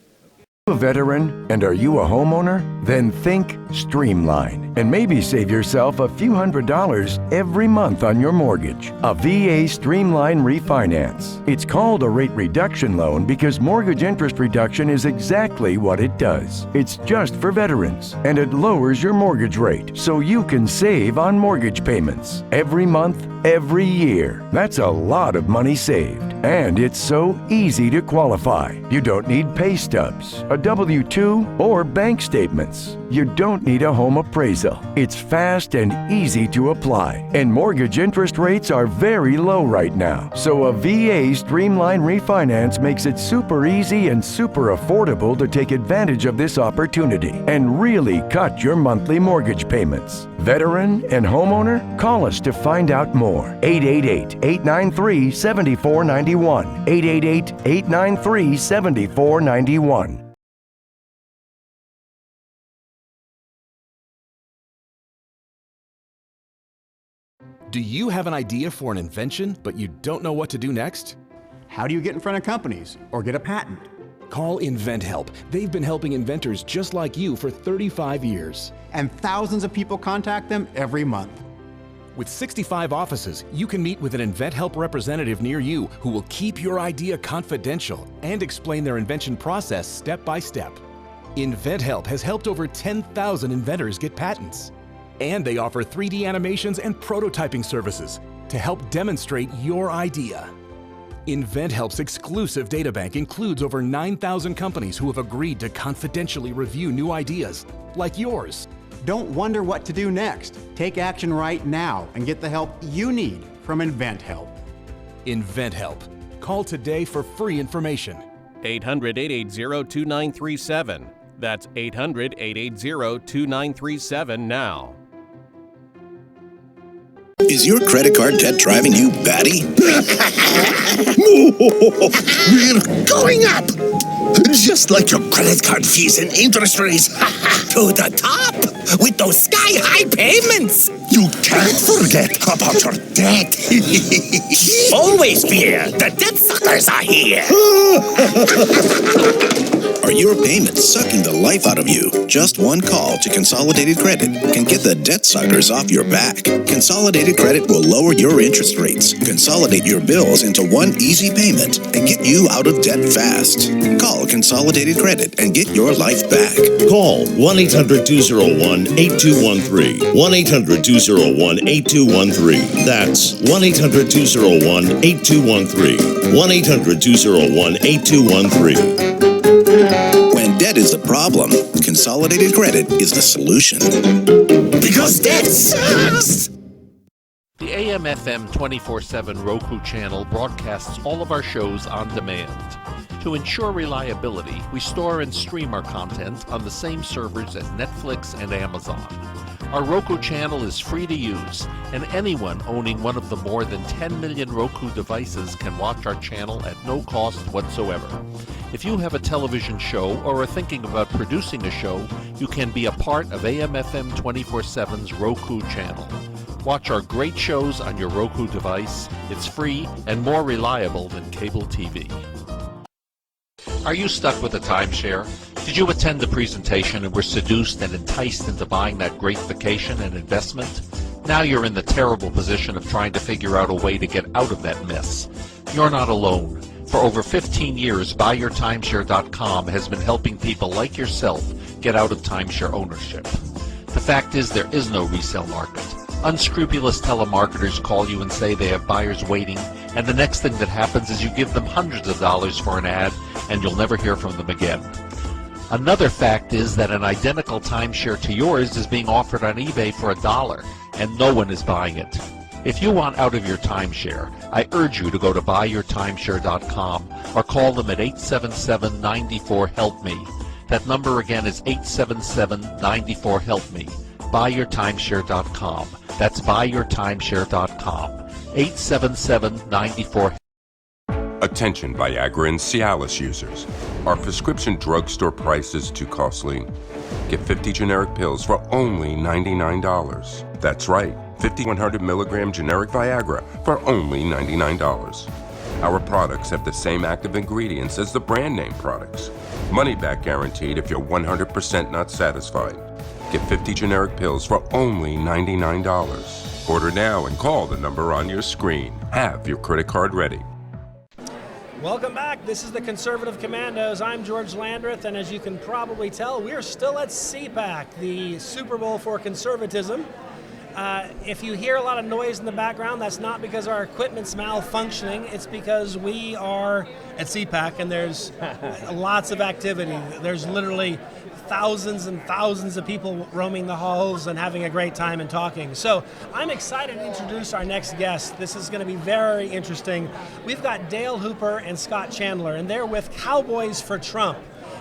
A veteran, and are you a homeowner? Then think Streamline and maybe save yourself a few $100s every month on your mortgage. A VA Streamline refinance. It's called a rate reduction loan because mortgage interest reduction is exactly what it does. It's just for veterans, and it lowers your mortgage rate so you can save on mortgage payments every month, every year. That's a lot of money saved, and it's so easy to qualify. You don't need pay stubs, a W-2, or bank statements. You don't need a home appraisal. It's fast and easy to apply, and mortgage interest rates are very low right now. So a VA Streamline refinance makes it super easy and super affordable to take advantage of this opportunity and really cut your monthly mortgage payments. Veteran and homeowner? Call us to find out more. 888-893-7491. 888-893-7491. Do you have an idea for an invention, but you don't know what to do next? How do you get in front of companies or get a patent? Call InventHelp. They've been helping inventors just like you for 35 years. And thousands of people contact them every month. With 65 offices, you can meet with an InventHelp representative near you who will keep your idea confidential and explain their invention process step by step. InventHelp has helped over 10,000 inventors get patents. And they offer 3D animations and prototyping services to help demonstrate your idea. InventHelp's exclusive databank includes over 9,000 companies who have agreed to confidentially review new ideas, like yours. Don't wonder what to do next. Take action right now and get the help you need from InventHelp. InventHelp. Call today for free information. 800-880-2937. That's 800-880-2937 now. Is your credit card debt driving you batty? We're going up! Just like your credit card fees and interest rates. To the top! With those sky-high payments! You can't forget about your debt. Always fear, the debt suckers are here! Are your payments sucking the life out of you? Just one call to Consolidated Credit can get the debt suckers off your back. Consolidated Credit will lower your interest rates, consolidate your bills into one easy payment, and get you out of debt fast. Call Consolidated Credit and get your life back. Call 1-800-201-8213. 1-800-201-8213. That's 1-800-201-8213. 1-800-201-8213. When debt is the problem, Consolidated Credit is the solution. Because debt sucks! The AM/FM 24/7 Roku channel broadcasts all of our shows on demand. To ensure reliability, we store and stream our content on the same servers as Netflix and Amazon. Our Roku channel is free to use, and anyone owning one of the more than 10 million Roku devices can watch our channel at no cost whatsoever. If you have a television show or are thinking about producing a show, you can be a part of AM/FM 24/7's Roku channel. Watch our great shows on your Roku device. It's free and more reliable than cable TV. Are you stuck with a timeshare? Did you attend the presentation and were seduced and enticed into buying that great vacation and investment? Now you're in the terrible position of trying to figure out a way to get out of that mess. You're not alone. For over 15 years, BuyYourTimeshare.com has been helping people like yourself get out of timeshare ownership. The fact is, there is no resale market. Unscrupulous telemarketers call you and say they have buyers waiting, and the next thing that happens is you give them hundreds of dollars for an ad, and you'll never hear from them again. Another fact is that an identical timeshare to yours is being offered on eBay for $1, and no one is buying it. If you want out of your timeshare, I urge you to go to BuyYourTimeshare.com or call them at 877-94-HELP-ME. That number again is 877-94-HELP-ME. BuyYourTimeshare.com. That's BuyYourTimeshare.com. 877-94. Attention Viagra and Cialis users. Are prescription drugstore prices too costly? Get 50 generic pills for only $99. That's right, 50 100 milligram generic Viagra for only $99. Our products have the same active ingredients as the brand name products. Money back guaranteed if you're 100% not satisfied. Get 50 generic pills for only $99. Order now and call the number on your screen. Have your credit card ready. Welcome back. This is the Conservative Commandos. I'm George Landrith, and as you can probably tell, we're still at CPAC, the Super Bowl for conservatism. If you hear a lot of noise in the background, that's not because our equipment's malfunctioning. It's because we are at CPAC, and there's lots of activity. There's literally thousands and thousands of people roaming the halls and having a great time and talking. So I'm excited to introduce our next guest. This is going to be very interesting. We've got Dale Hooper and Scott Chandler, and they're with Cowboys for Trump.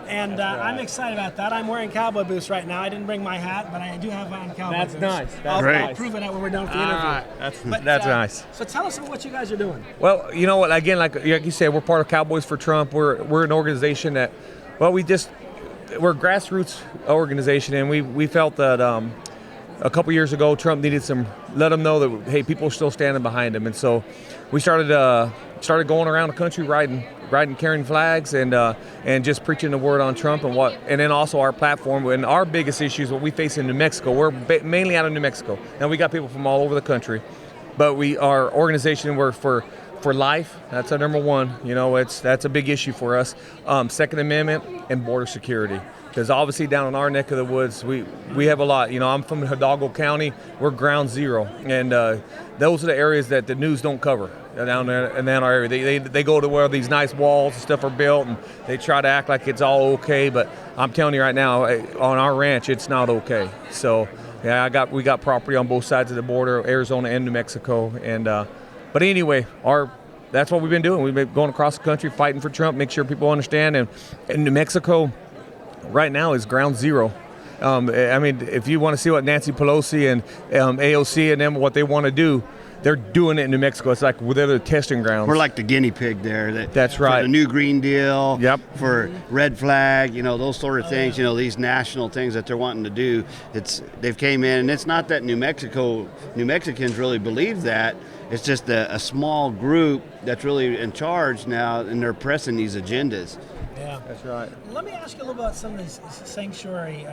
And I'm excited about that. I'm wearing cowboy boots right now. I didn't bring my hat, but I do have on cowboy boots. That's nice. I'll Great. prove it out when we're done with the interview. That's nice. So tell us about what you guys are doing. Well, you know what? Again, like you said, we're part of Cowboys for Trump. We're an organization that, well, we're a grassroots organization, and we felt that a couple years ago, Trump needed let them know that, hey, people are still standing behind him. And so we started going around the country riding, carrying flags, and just preaching the word on Trump and then also our platform. And our biggest issues, what we face in New Mexico, we're mainly out of New Mexico. And we got people from all over the country. But our organization, we're for life. That's our number one. That's a big issue for us. Second Amendment and border security. Because obviously down in our neck of the woods, we have a lot. I'm from Hidalgo County. We're ground zero. And those are the areas that the news don't cover down there in our area. They go to where these nice walls and stuff are built, and they try to act like it's all okay. But I'm telling you right now, on our ranch, it's not okay. So, yeah, we got property on both sides of the border, Arizona and New Mexico. And but anyway, that's what we've been doing. We've been going across the country fighting for Trump, make sure people understand. And New Mexico right now is ground zero. If you want to see what Nancy Pelosi and AOC and them, what they want to do, they're doing it in New Mexico. It's like they're the testing grounds. We're like the guinea pig there. That's right. For the new Green Deal, yep. For red flag, those sort of things, these national things that they're wanting to do. They've came in, and it's not that New Mexicans really believe that. It's just a small group that's really in charge now, and they're pressing these agendas. Yeah, that's right. Let me ask you a little about some of these sanctuary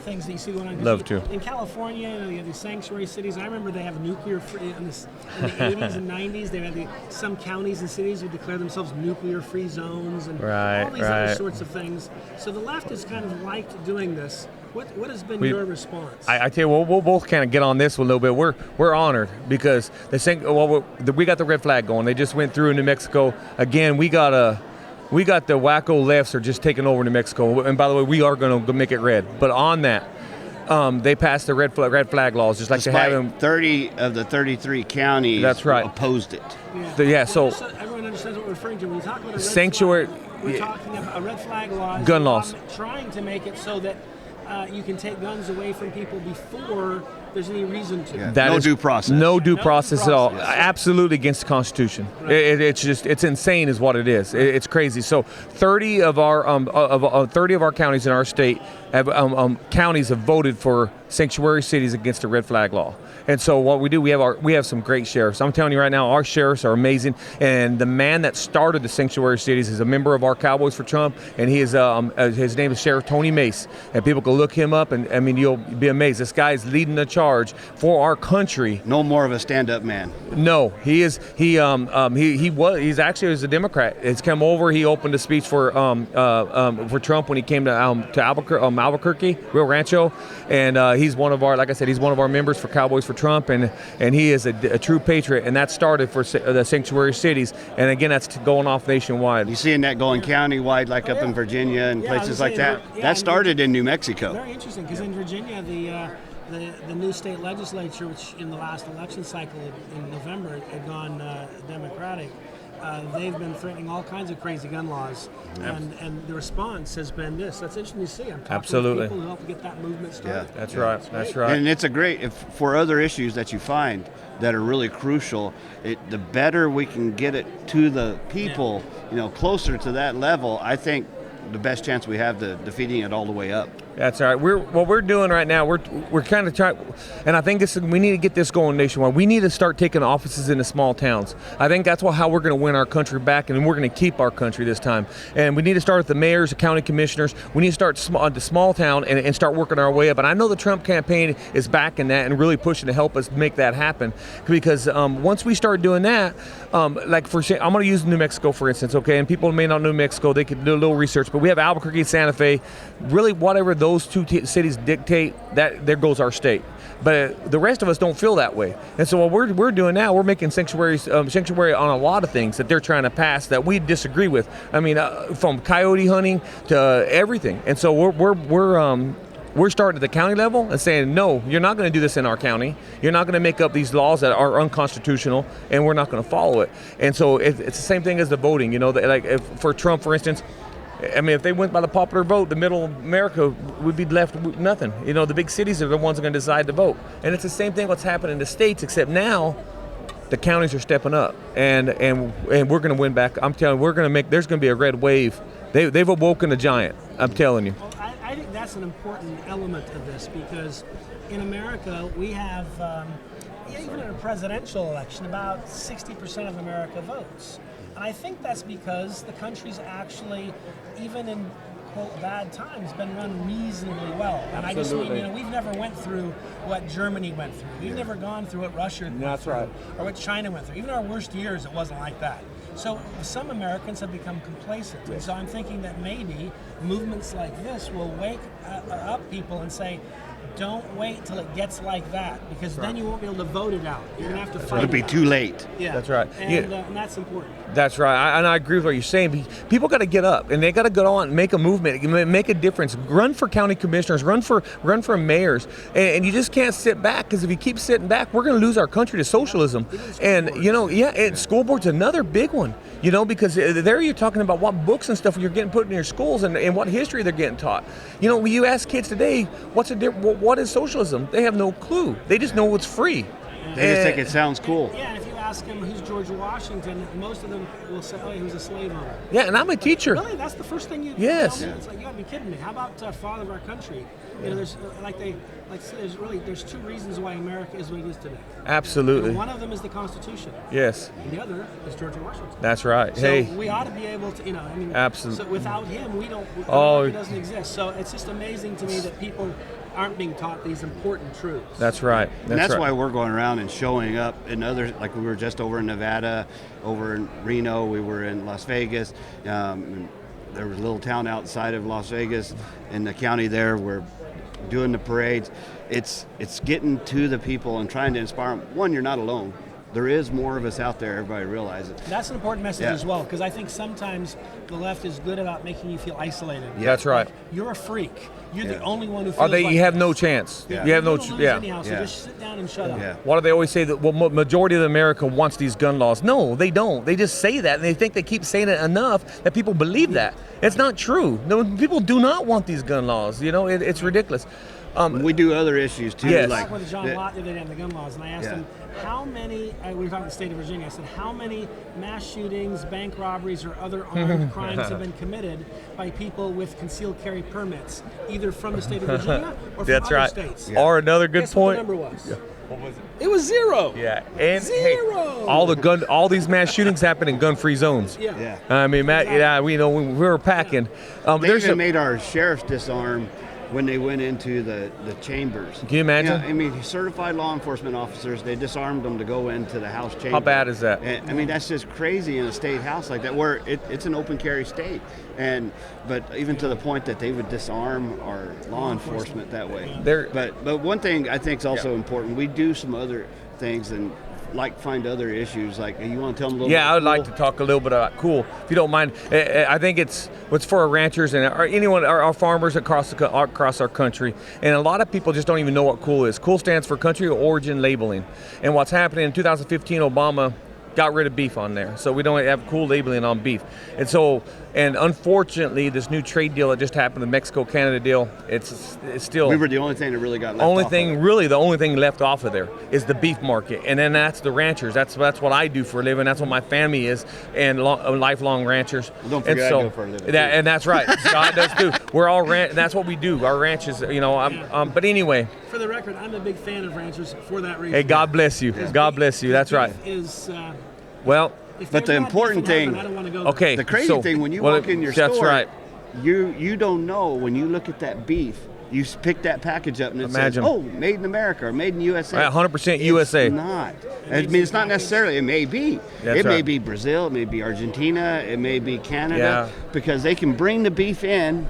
things that you see going on. Love to. In California, you have these sanctuary cities. I remember they have nuclear free in the 80s and 90s. They had some counties and cities would declare themselves nuclear free zones and all these other sorts of things. So the left has kind of liked doing this. What has been your response? I tell you, we'll both kind of get on this a little bit. We're honored because we got the red flag going. They just went through in New Mexico. Again, we got the wacko lefts are just taking over New Mexico. And by the way, we are going to make it red. But on that, they passed the red flag laws, just like Despite they have them. 30 of the 33 counties opposed it. So everyone understands what we're referring to. When we talk about a red sanctuary, flag, we're talking about a red flag law. Gun laws. Trying to make it so that you can take guns away from people before there's any reason to. Yeah. No due process. No due process at all. Yes. Absolutely against the Constitution. Right. It's insane, is what it is. It's crazy. So 30 of our counties in our state have counties have voted for sanctuary cities against the red flag law. And so what we do, we have some great sheriffs. I'm telling you right now, our sheriffs are amazing. And the man that started the sanctuary cities is a member of our Cowboys for Trump, and he is his name is Sheriff Tony Mace. And people can look him up, and you'll be amazed. This guy is leading the charge for our country. No more of a stand-up man. No, he is. He's actually a Democrat. He's come over. He opened a speech for Trump when he came to Albuquerque, Rio Rancho, and he's one of our, like I said, he's one of our members for Cowboys for Trump, and he is a true patriot, and that started for the sanctuary cities, and again, that's going off nationwide. You seeing that going countywide, like up in Virginia and places like that? That started in New Mexico. Very interesting, because in Virginia, the new state legislature, which in the last election cycle in November had gone Democratic, they've been threatening all kinds of crazy gun laws, and the response has been this. That's interesting to see. I'm talking with people who help get that movement started. Yeah, that's right. That's right. And it's for other issues that you find that are really crucial, the better we can get it to the people, closer to that level, I think the best chance we have to defeating it all the way up. That's all right. What we're doing right now, we're kind of trying, and I think we need to get this going nationwide. We need to start taking offices in the small towns. I think that's how we're going to win our country back, and we're going to keep our country this time. And we need to start with the mayors, the county commissioners. We need to start at the small town and start working our way up. And I know the Trump campaign is backing that and really pushing to help us make that happen. Because once we start doing that, I'm going to use New Mexico for instance, okay? And people may not know New Mexico, they could do a little research, but we have Albuquerque and Santa Fe. Really, whatever those two cities dictate, that there goes our state. But the rest of us don't feel that way. And so what we're doing now, we're making sanctuary on a lot of things that they're trying to pass that we disagree with. I mean, from coyote hunting to everything. And so we're starting at the county level and saying, no, you're not going to do this in our county. You're not going to make up these laws that are unconstitutional, and we're not going to follow it. And so it's the same thing as the voting. For Trump, for instance, if they went by the popular vote, the middle of America would be left with nothing. The big cities are the ones that are going to decide to vote. And it's the same thing what's happening in the states, except now the counties are stepping up, and we're going to win back. I'm telling you, there's going to be a red wave. They've awoken a giant. I'm telling you. I think that's an important element of this, because in America we have, even in a presidential election, about 60% of America votes. And I think that's because the country's actually, even in quote bad times, been run reasonably well. And I just mean, we've never went through what Germany went through. We've never gone through what Russia went through, or what China went through. Even our worst years, it wasn't like that. So some Americans have become complacent. And so I'm thinking that maybe movements like this will wake up people and say, don't wait till it gets like that, because then you won't be able to vote it out. You're going to have to fight It'll be too late. Yeah. That's right. And that's important. That's right. And I agree with what you're saying. People got to get up, and they got to go on and make a movement, make a difference. Run for county commissioners, run for mayors, and you just can't sit back, because if you keep sitting back, we're going to lose our country to socialism. And and school board's another big one. Because there you're talking about what books and stuff you're getting put in your schools, and what history they're getting taught. When you ask kids today, what is socialism? They have no clue. They just know it's free. They just think it sounds cool. Yeah, and if you ask them who's George Washington, most of them will say, oh, he was a slave owner. Yeah, and I'm a teacher. Really? That's the first thing you tell me? It's like, you gotta be kidding me. How about father of our country? There's there's two reasons why America is what it is today. Absolutely. One of them is the Constitution. Yes. And the other is George Washington. That's right. So we ought to be able to, Absolutely. So without him, America doesn't exist. So it's just amazing to me that people aren't being taught these important truths. That's right. That's why we're going around and showing up in other, like we were just over in Nevada, over in Reno, we were in Las Vegas. And there was a little town outside of Las Vegas in the county there. We're doing the parades. It's getting to the people and trying to inspire them. One, you're not alone. There is more of us out there. Everybody realizes. That's an important message as well, because I think sometimes the left is good about making you feel isolated. Yeah. That's right. You're a freak. You're the only one who feels you have no chance. Yeah. You have no chance. chance. So just sit down and shut up. Why do they always say that? Well, majority of America wants these gun laws. No, they don't. They just say that, and they think they keep saying it enough that people believe that. It's not true. No, people do not want these gun laws. It's ridiculous. We do other issues too. Yes. I talked with John Lott the other day on the gun laws, and I asked him how many. We were talking about the state of Virginia. I said, how many mass shootings, bank robberies, or other armed crimes have been committed by people with concealed carry permits, either from the state of Virginia or from other states? Yeah. Or another good Guess point. What the number was? Yeah. What was it? It was 0. Yeah, and zero. Hey, all these mass shootings happen in gun-free zones. Yeah. I mean, Matt, we were packing. They even made our sheriffs disarm when they went into the chambers. Can you imagine? I mean, certified law enforcement officers, they disarmed them to go into the House chamber. How bad is that? And, I mean, that's just crazy in a state house like that, where it's an open carry state. But even to the point that they would disarm our law enforcement that way. But one thing I think is also important, we do some other things and find other issues. Like, you want to tell them a little bit? Yeah, I would like to talk a little bit about cool, if you don't mind. I think it's for our ranchers and our farmers across our country. And a lot of people just don't even know what cool is. Cool stands for country of origin labeling. And what's happening in 2015, Obama got rid of beef on there, so we don't have cool labeling on beef. And unfortunately, this new trade deal that just happened, the Mexico-Canada deal, it's still. We were the only thing that really got left the only thing left off of there is the beef market, and then that's the ranchers. That's what I do for a living. That's what my family is, and lifelong ranchers. Well, don't forget I do for a living. And that's right. God does too. We're all that's what we do. Our ranches, but anyway. For the record, I'm a big fan of ranchers for that reason. Hey, God bless you. God bless you. That's right. But the important thing, the crazy thing, when you walk in your store, that's right. You don't know when you look at that beef. You pick that package up and it says, "Oh, made in America" or "Made in USA." 100% USA. It's not. I mean, it's not necessarily. It may be. It may be Brazil. It may be Argentina. It may be Canada. Because they can bring the beef in,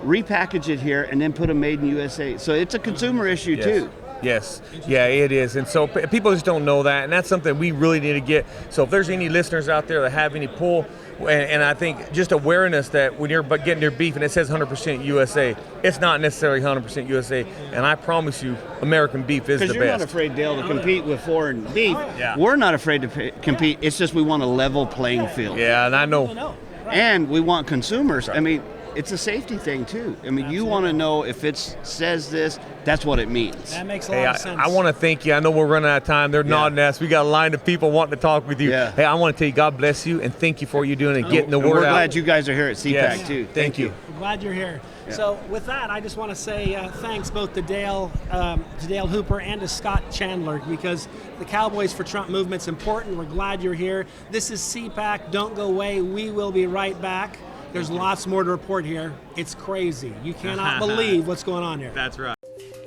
repackage it here, and then put a "Made in USA." So it's a consumer issue too. Yes. Yeah, it is. And so people just don't know that. And that's something we really need to get. So if there's any listeners out there that have any pull, and I think just awareness that when you're getting your beef and it says 100% USA, it's not necessarily 100% USA. And I promise you, American beef is the best. Because you're not afraid, Dale, to compete with foreign beef. Yeah. We're not afraid to compete. It's just we want a level playing field. Yeah, and I know. And we want consumers. I mean, it's a safety thing too. I mean, you want to know if it says this, that's what it means. That makes a lot of sense. I want to thank you. I know we're running out of time. They're nodding at us. We got a line of people wanting to talk with you. Yeah. Hey, I want to tell you, God bless you, and thank you for what you're doing and getting the word out. We're glad you guys are here at CPAC too. Thank you. I'm glad you're here. So with that, I just want to say thanks both to Dale Hooper and to Scott Chandler, because the Cowboys for Trump movement's important. We're glad you're here. This is CPAC. Don't go away. We will be right back. There's lots more to report here. It's crazy. You cannot believe what's going on here. That's right.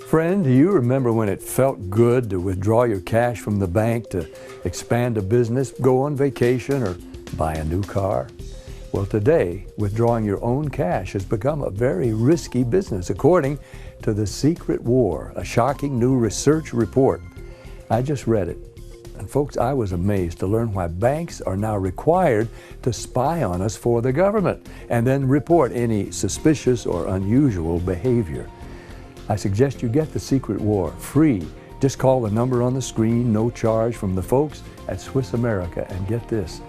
Friend, do you remember when it felt good to withdraw your cash from the bank to expand a business, go on vacation, or buy a new car? Well, today, withdrawing your own cash has become a very risky business, according to The Secret War, a shocking new research report. I just read it. And folks, I was amazed to learn why banks are now required to spy on us for the government and then report any suspicious or unusual behavior. I suggest you get The Secret War free. Just call the number on the screen, no charge, from the folks at Swiss America, and get this.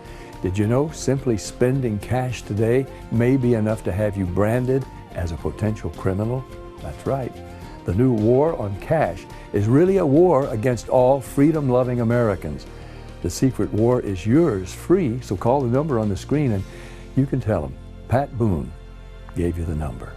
Did you know simply spending cash today may be enough to have you branded as a potential criminal? That's right. The new war on cash is really a war against all freedom-loving Americans. The Secret War is yours free, so call the number on the screen and you can tell them Pat Boone gave you the number.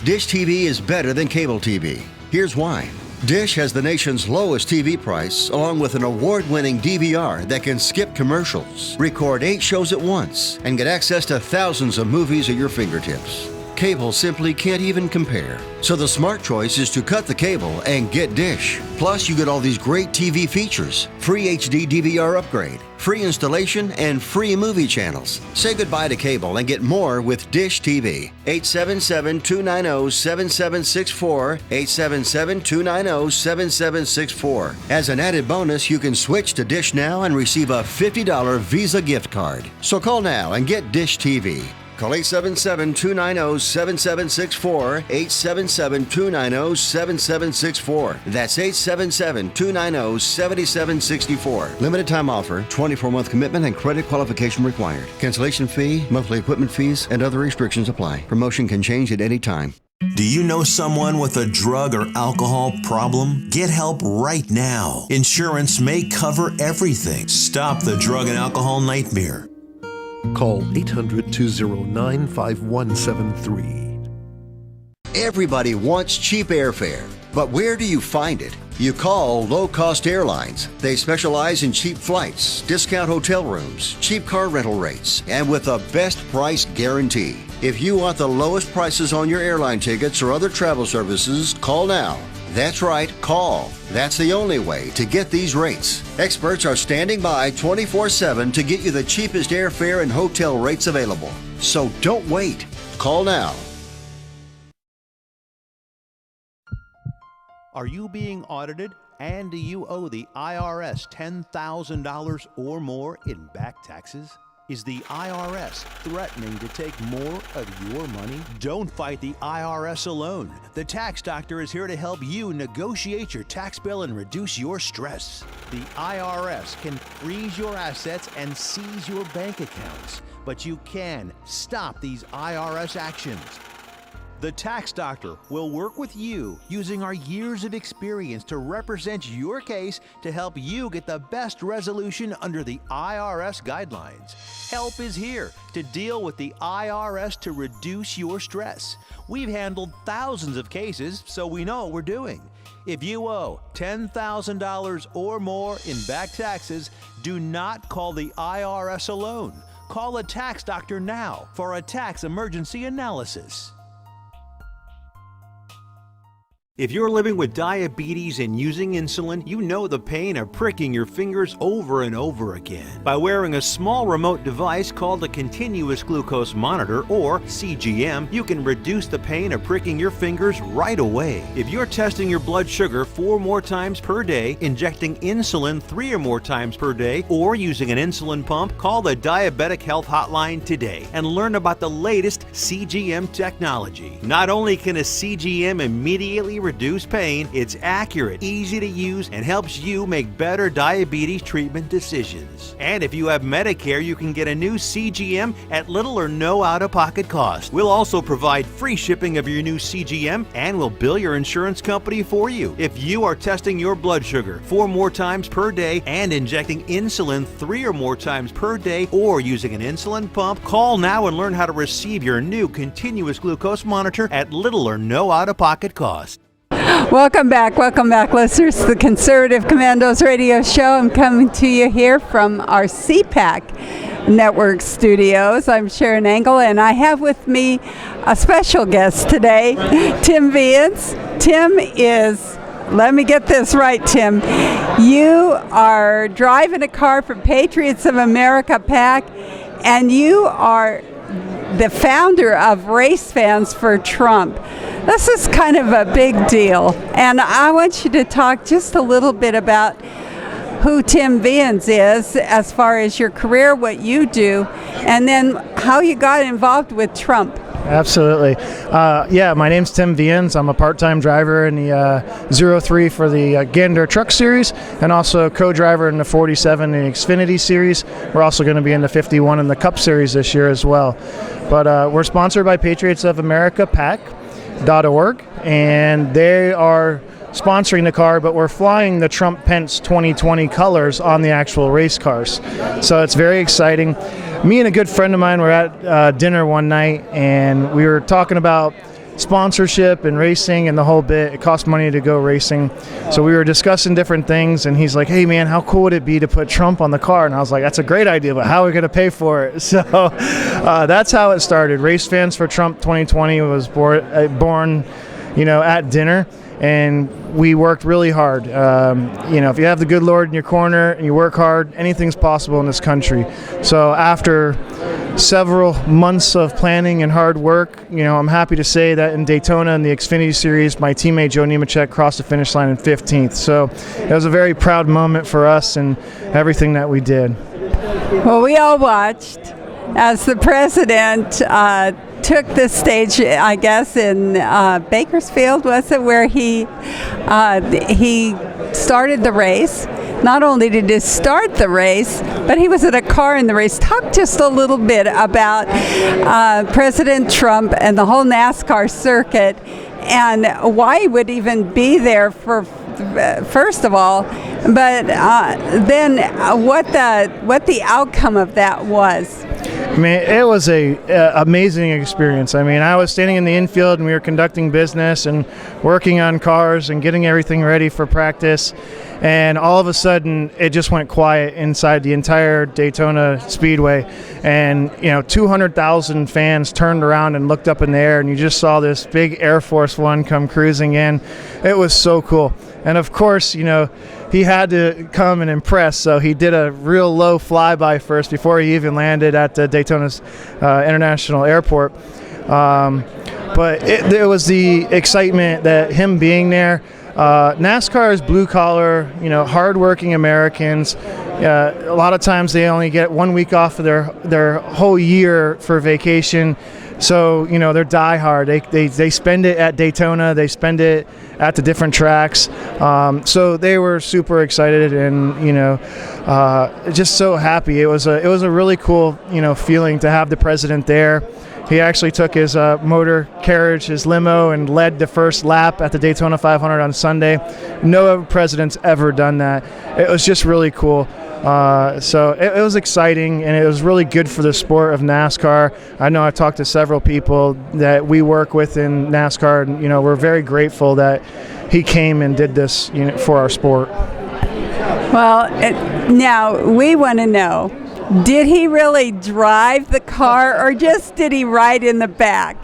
Dish TV is better than cable TV. Here's why. Dish has the nation's lowest TV price, along with an award-winning DVR that can skip commercials, record 8 shows at once, and get access to thousands of movies at your fingertips. Cable simply can't even compare. So the smart choice is to cut the cable and get Dish. Plus, you get all these great TV features, free HD DVR upgrade, free installation, and free movie channels. Say goodbye to cable and get more with Dish TV. 877-290-7764, 877-290-7764. As an added bonus, you can switch to Dish now and receive a $50 Visa gift card. So call now and get Dish TV. Call 877-290-7764, 877-290-7764. That's 877-290-7764. Limited time offer, 24-month commitment and credit qualification required. Cancellation fee, monthly equipment fees, and other restrictions apply. Promotion can change at any time. Do you know someone with a drug or alcohol problem? Get help right now. Insurance may cover everything. Stop the drug and alcohol nightmare. Call 800-209-5173. Everybody wants cheap airfare, but where do you find it? You call Low Cost Airlines. They specialize in cheap flights, discount hotel rooms, cheap car rental rates, and with a best price guarantee. If you want the lowest prices on your airline tickets or other travel services, call now. That's right, call. That's the only way to get these rates. Experts are standing by 24/7 to get you the cheapest airfare and hotel rates available. So don't wait. Call now. Are you being audited and do you owe the IRS $10,000 or more in back taxes? Is the IRS threatening to take more of your money? Don't fight the IRS alone. The Tax Doctor is here to help you negotiate your tax bill and reduce your stress. The IRS can freeze your assets and seize your bank accounts, but you can stop these IRS actions. The Tax Doctor will work with you using our years of experience to represent your case to help you get the best resolution under the IRS guidelines. Help is here to deal with the IRS to reduce your stress. We've handled thousands of cases, so we know what we're doing. If you owe $10,000 or more in back taxes, do not call the IRS alone. Call a Tax Doctor now for a tax emergency analysis. If you're living with diabetes and using insulin, you know the pain of pricking your fingers over and over again. By wearing a small remote device called a continuous glucose monitor, or CGM, you can reduce the pain of pricking your fingers right away. If you're testing your blood sugar 4 more times per day, injecting insulin 3 or more times per day, or using an insulin pump, call the Diabetic Health Hotline today and learn about the latest CGM technology. Not only can a CGM immediately reduce pain, it's accurate, easy to use, and helps you make better diabetes treatment decisions. And if you have Medicare, you can get a new CGM at little or no out-of-pocket cost. We'll also provide free shipping of your new CGM, and we'll bill your insurance company for you. If you are testing your blood sugar 4 more times per day and injecting insulin 3 or more times per day, or using an insulin pump, call now and learn how to receive your new continuous glucose monitor at little or no out-of-pocket cost. Welcome back, listeners, to the Conservative Commandos radio show. I'm coming to you here from our CPAC network studios. I'm Sharron Engel, and I have with me a special guest today, Tim Viens. Tim is, let me get this right, Tim, you are driving a car for Patriots of America PAC, and you are the founder of Race Fans for Trump. This is kind of a big deal, and I want you to talk just a little bit about who Tim Viens is as far as your career, what you do, and then how you got involved with Trump. Absolutely. Yeah, my name's Tim Viens. I'm a part-time driver in the 03 for the Gander Truck Series, and also co-driver in the 47 in the Xfinity Series. We're also going to be in the 51 in the Cup Series this year as well. But we're sponsored by Patriots of America PAC.org, and they are sponsoring the car, but we're flying the Trump-Pence 2020 colors on the actual race cars. So it's very exciting. Me and a good friend of mine were at dinner one night, and we were talking about sponsorship and racing and the whole bit. It costs money to go racing. So we were discussing different things, and he's like, hey man, how cool would it be to put Trump on the car? And I was like, that's a great idea, but how are we going to pay for it? So that's how it started. Race Fans for Trump 2020 was born, at dinner. And we worked really hard. If you have the good Lord in your corner and you work hard, anything's possible in this country. So after several months of planning and hard work, I'm happy to say that in Daytona in the Xfinity Series, my teammate Joe Nemechek crossed the finish line in 15th. So it was a very proud moment for us and everything that we did. Well, we all watched as the president took the stage, I guess, in Bakersfield, was it, where he started the race. Not only did he start the race, but he was in a car in the race. Talk just a little bit about President Trump and the whole NASCAR circuit and why he would even be there for, first of all, but then what the outcome of that was. I mean, it was a amazing experience. I mean, I was standing in the infield and we were conducting business and working on cars and getting everything ready for practice. And all of a sudden, it just went quiet inside the entire Daytona Speedway. And, 200,000 fans turned around and looked up in the air, and you just saw this big Air Force One come cruising in. It was so cool. And of course, he had to come and impress, so he did a real low flyby first before he even landed at the Daytona's International Airport. But it was the excitement that him being there. NASCAR is blue collar, hardworking Americans. A lot of times they only get 1 week off of their whole year for vacation. So, they're diehard. They spend it at Daytona. They spend it at the different tracks. So they were super excited and, just so happy. It was a really cool, feeling to have the president there. He actually took his motor carriage, his limo, and led the first lap at the Daytona 500 on Sunday. No president's ever done that. It was just really cool. So it was exciting, and it was really good for the sport of NASCAR. I know I've talked to several people that we work with in NASCAR, and we're very grateful that he came and did this for our sport. Well, now we want to know, did he really drive the car, or just did he ride in the back?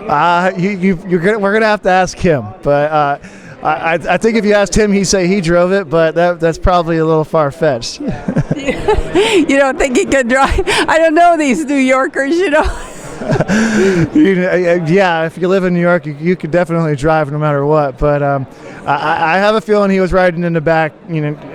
We're gonna have to ask him, but I think if you asked him, he'd say he drove it, but that's probably a little far-fetched. You don't think he could drive? I don't know these New Yorkers, Yeah, if you live in New York, you could definitely drive no matter what. But I have a feeling he was riding in the back,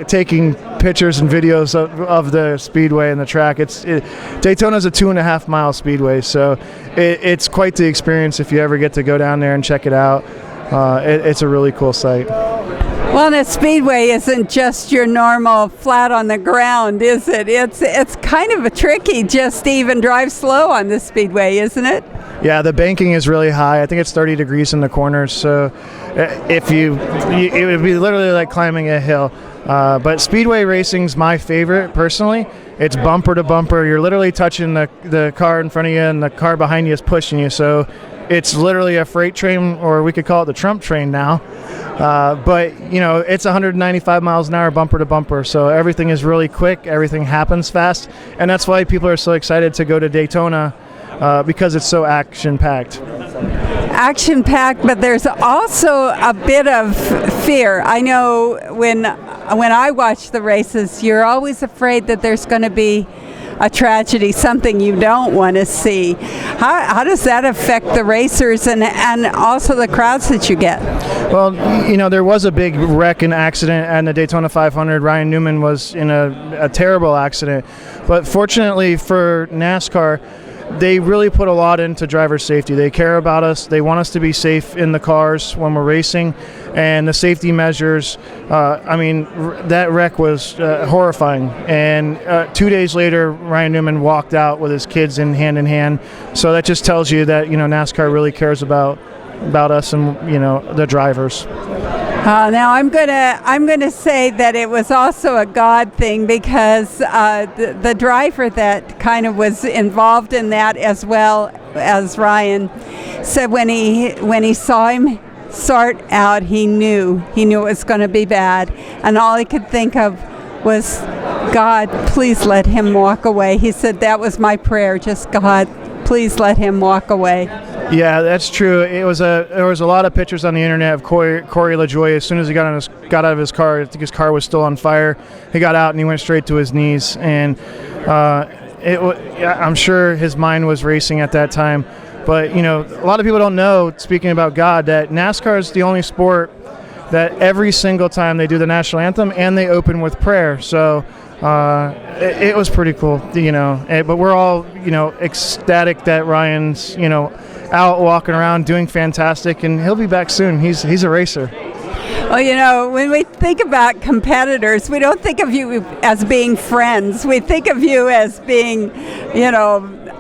taking pictures and videos of the speedway and the track. Daytona's a 2.5 mile speedway, so it's quite the experience if you ever get to go down there and check it out. it's a really cool sight. Well, and a speedway isn't just your normal flat on the ground, is it? It's kind of a tricky just to even drive slow on the speedway, isn't it? Yeah, the banking is really high. I think it's 30 degrees in the corners, so it would be literally like climbing a hill. But speedway racing's my favorite personally. It's bumper to bumper. You're literally touching the car in front of you, and the car behind you is pushing you. So it's literally a freight train, or we could call it the Trump train now. But it's 195 miles an hour bumper to bumper. So everything is really quick. Everything happens fast, and that's why people are so excited to go to Daytona. Because it's so action-packed. Action-packed, but there's also a bit of fear. I know when I watch the races, you're always afraid that there's going to be a tragedy, something you don't want to see. How does that affect the racers and also the crowds that you get? Well, there was a big wreck and accident at the Daytona 500. Ryan Newman was in a terrible accident. But fortunately for NASCAR, they really put a lot into driver safety. They care about us. They want us to be safe in the cars when we're racing, and the safety measures. That wreck was horrifying. And 2 days later, Ryan Newman walked out with his kids in hand. So that just tells you that NASCAR really cares about us and the drivers. Now I'm gonna say that it was also a God thing, because the driver that kind of was involved in that, as well as Ryan, said when he saw him start out, he knew it was going to be bad, and all he could think of was, God, please let him walk away. He said, that was my prayer, just God, please let him walk away. Yeah, that's true. There was a lot of pictures on the internet of Corey LaJoie. As soon as he got out of his car, I think his car was still on fire. He got out and he went straight to his knees, and I'm sure his mind was racing at that time. But a lot of people don't know, speaking about God, that NASCAR is the only sport that every single time they do the national anthem and they open with prayer. So it was pretty cool, but we're all ecstatic that Ryan's out walking around doing fantastic, and he'll be back soon. He's a racer. Well, when we think about competitors, we don't think of you as being friends. We think of you as being,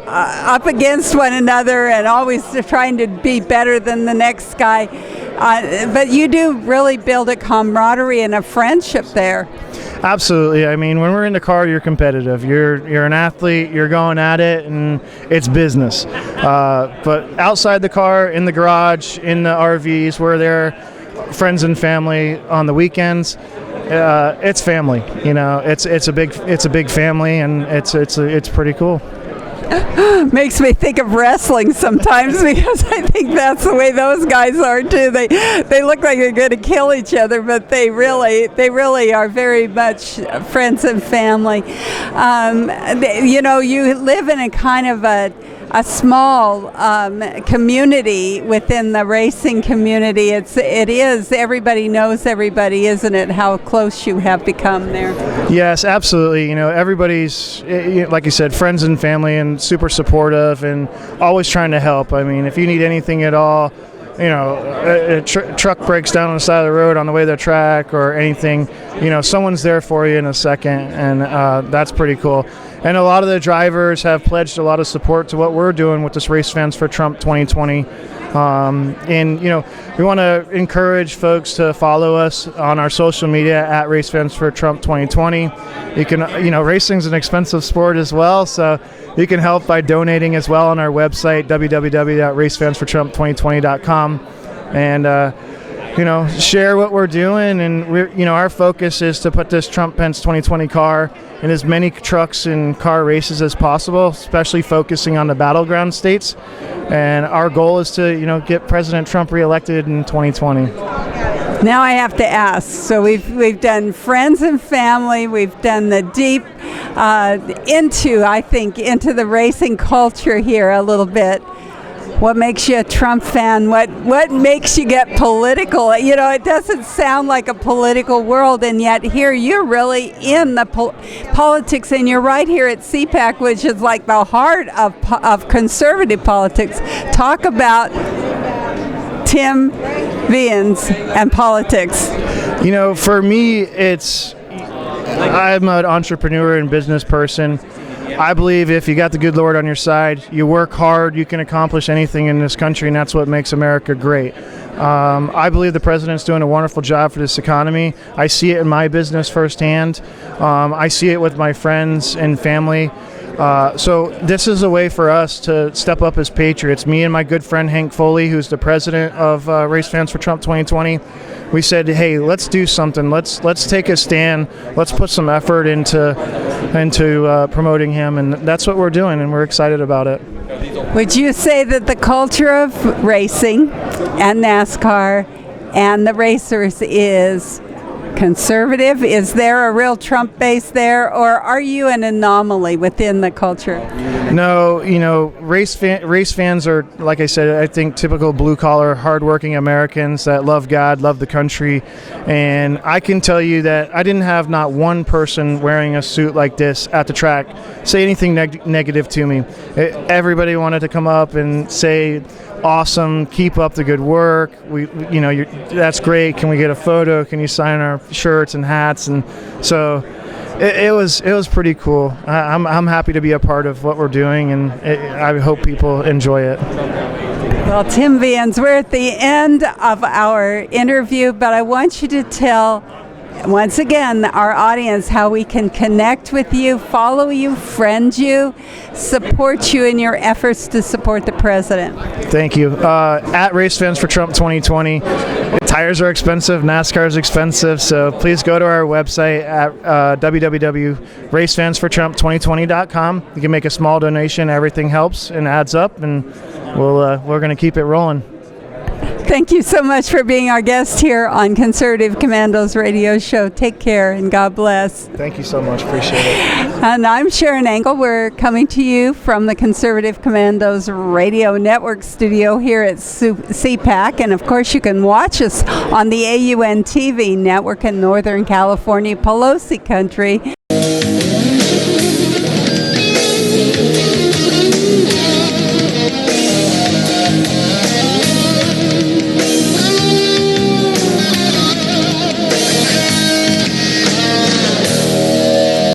up against one another and always trying to be better than the next guy. But you do really build a camaraderie and a friendship there. Absolutely. I mean, when we're in the car, you're competitive. You're an athlete. You're going at it, and it's business. But outside the car, in the garage, in the RVs, we're there, friends and family on the weekends. It's family. It's a big family, and it's pretty cool. Makes me think of wrestling sometimes, because I think that's the way those guys are too. They look like they're going to kill each other, but they really are very much friends and family. You live in a kind of a small community within the racing community. It is everybody knows everybody, isn't it? How close you have become there. Yes, absolutely. Everybody's, like you said, friends and family, and super supportive, and always trying to help. I mean, if you need anything at all, a truck breaks down on the side of the road on the way to the track or anything, someone's there for you in a second, and that's pretty cool. And a lot of the drivers have pledged a lot of support to what we're doing with this Race Fans for Trump 2020. And we want to encourage folks to follow us on our social media at Race Fans for Trump 2020. You can, racing's an expensive sport as well, so you can help by donating as well on our website, www.racefansfortrump2020.com, and share what we're doing. And our focus is to put this Trump Pence 2020 car in as many trucks and car races as possible, especially focusing on the battleground states. And our goal is to, get President Trump reelected in 2020. Now I have to ask. So we've done friends and family. We've done the deep into the racing culture here a little bit. What makes you a Trump fan? What makes you get political? It doesn't sound like a political world, and yet here you're really in the politics, and you're right here at CPAC, which is like the heart of conservative politics. Talk about, Tim, Viens, and politics? You know, for me, I'm an entrepreneur and business person. I believe if you got the good Lord on your side, you work hard, you can accomplish anything in this country, and that's what makes America great. I believe the president's doing a wonderful job for this economy. I see it in my business firsthand. I see it with my friends and family. So this is a way for us to step up as patriots. Me and my good friend Hank Foley, who's the president of Race Fans for Trump 2020, we said, hey, let's do something. Let's take a stand. Let's put some effort into promoting him, and that's what we're doing, and we're excited about it. Would you say that the culture of racing and NASCAR and the racers is conservative? Is there a real Trump base there, or are you an anomaly within the culture? No, you know, race fans are, like I said, I think typical blue-collar, hardworking Americans that love God, love the country, and I can tell you that I didn't have not one person wearing a suit like this at the track say anything negative to me. Everybody wanted to come up and say, awesome, keep up the good work, that's great, can we get a photo, can you sign our shirts and hats? And so it was pretty cool. I'm happy to be a part of what we're doing, and I hope people enjoy it. Well, Tim Viens, we're at the end of our interview, but I want you to tell once again our audience how we can connect with you, follow you, friend you, support you in your efforts to support the president. Thank you. At Race Fans for Trump 2020. Tires are expensive, NASCAR is expensive, so please go to our website at www.racefansfortrump2020.com. You can make a small donation. Everything helps and adds up, and we're going to keep it rolling. Thank you so much for being our guest here on Conservative Commandos radio show. Take care and God bless. Thank you so much. Appreciate it. And I'm Sharron Angle. We're coming to you from the Conservative Commandos radio network studio here at CPAC. And of course, you can watch us on the AUN TV network in Northern California, Pelosi country.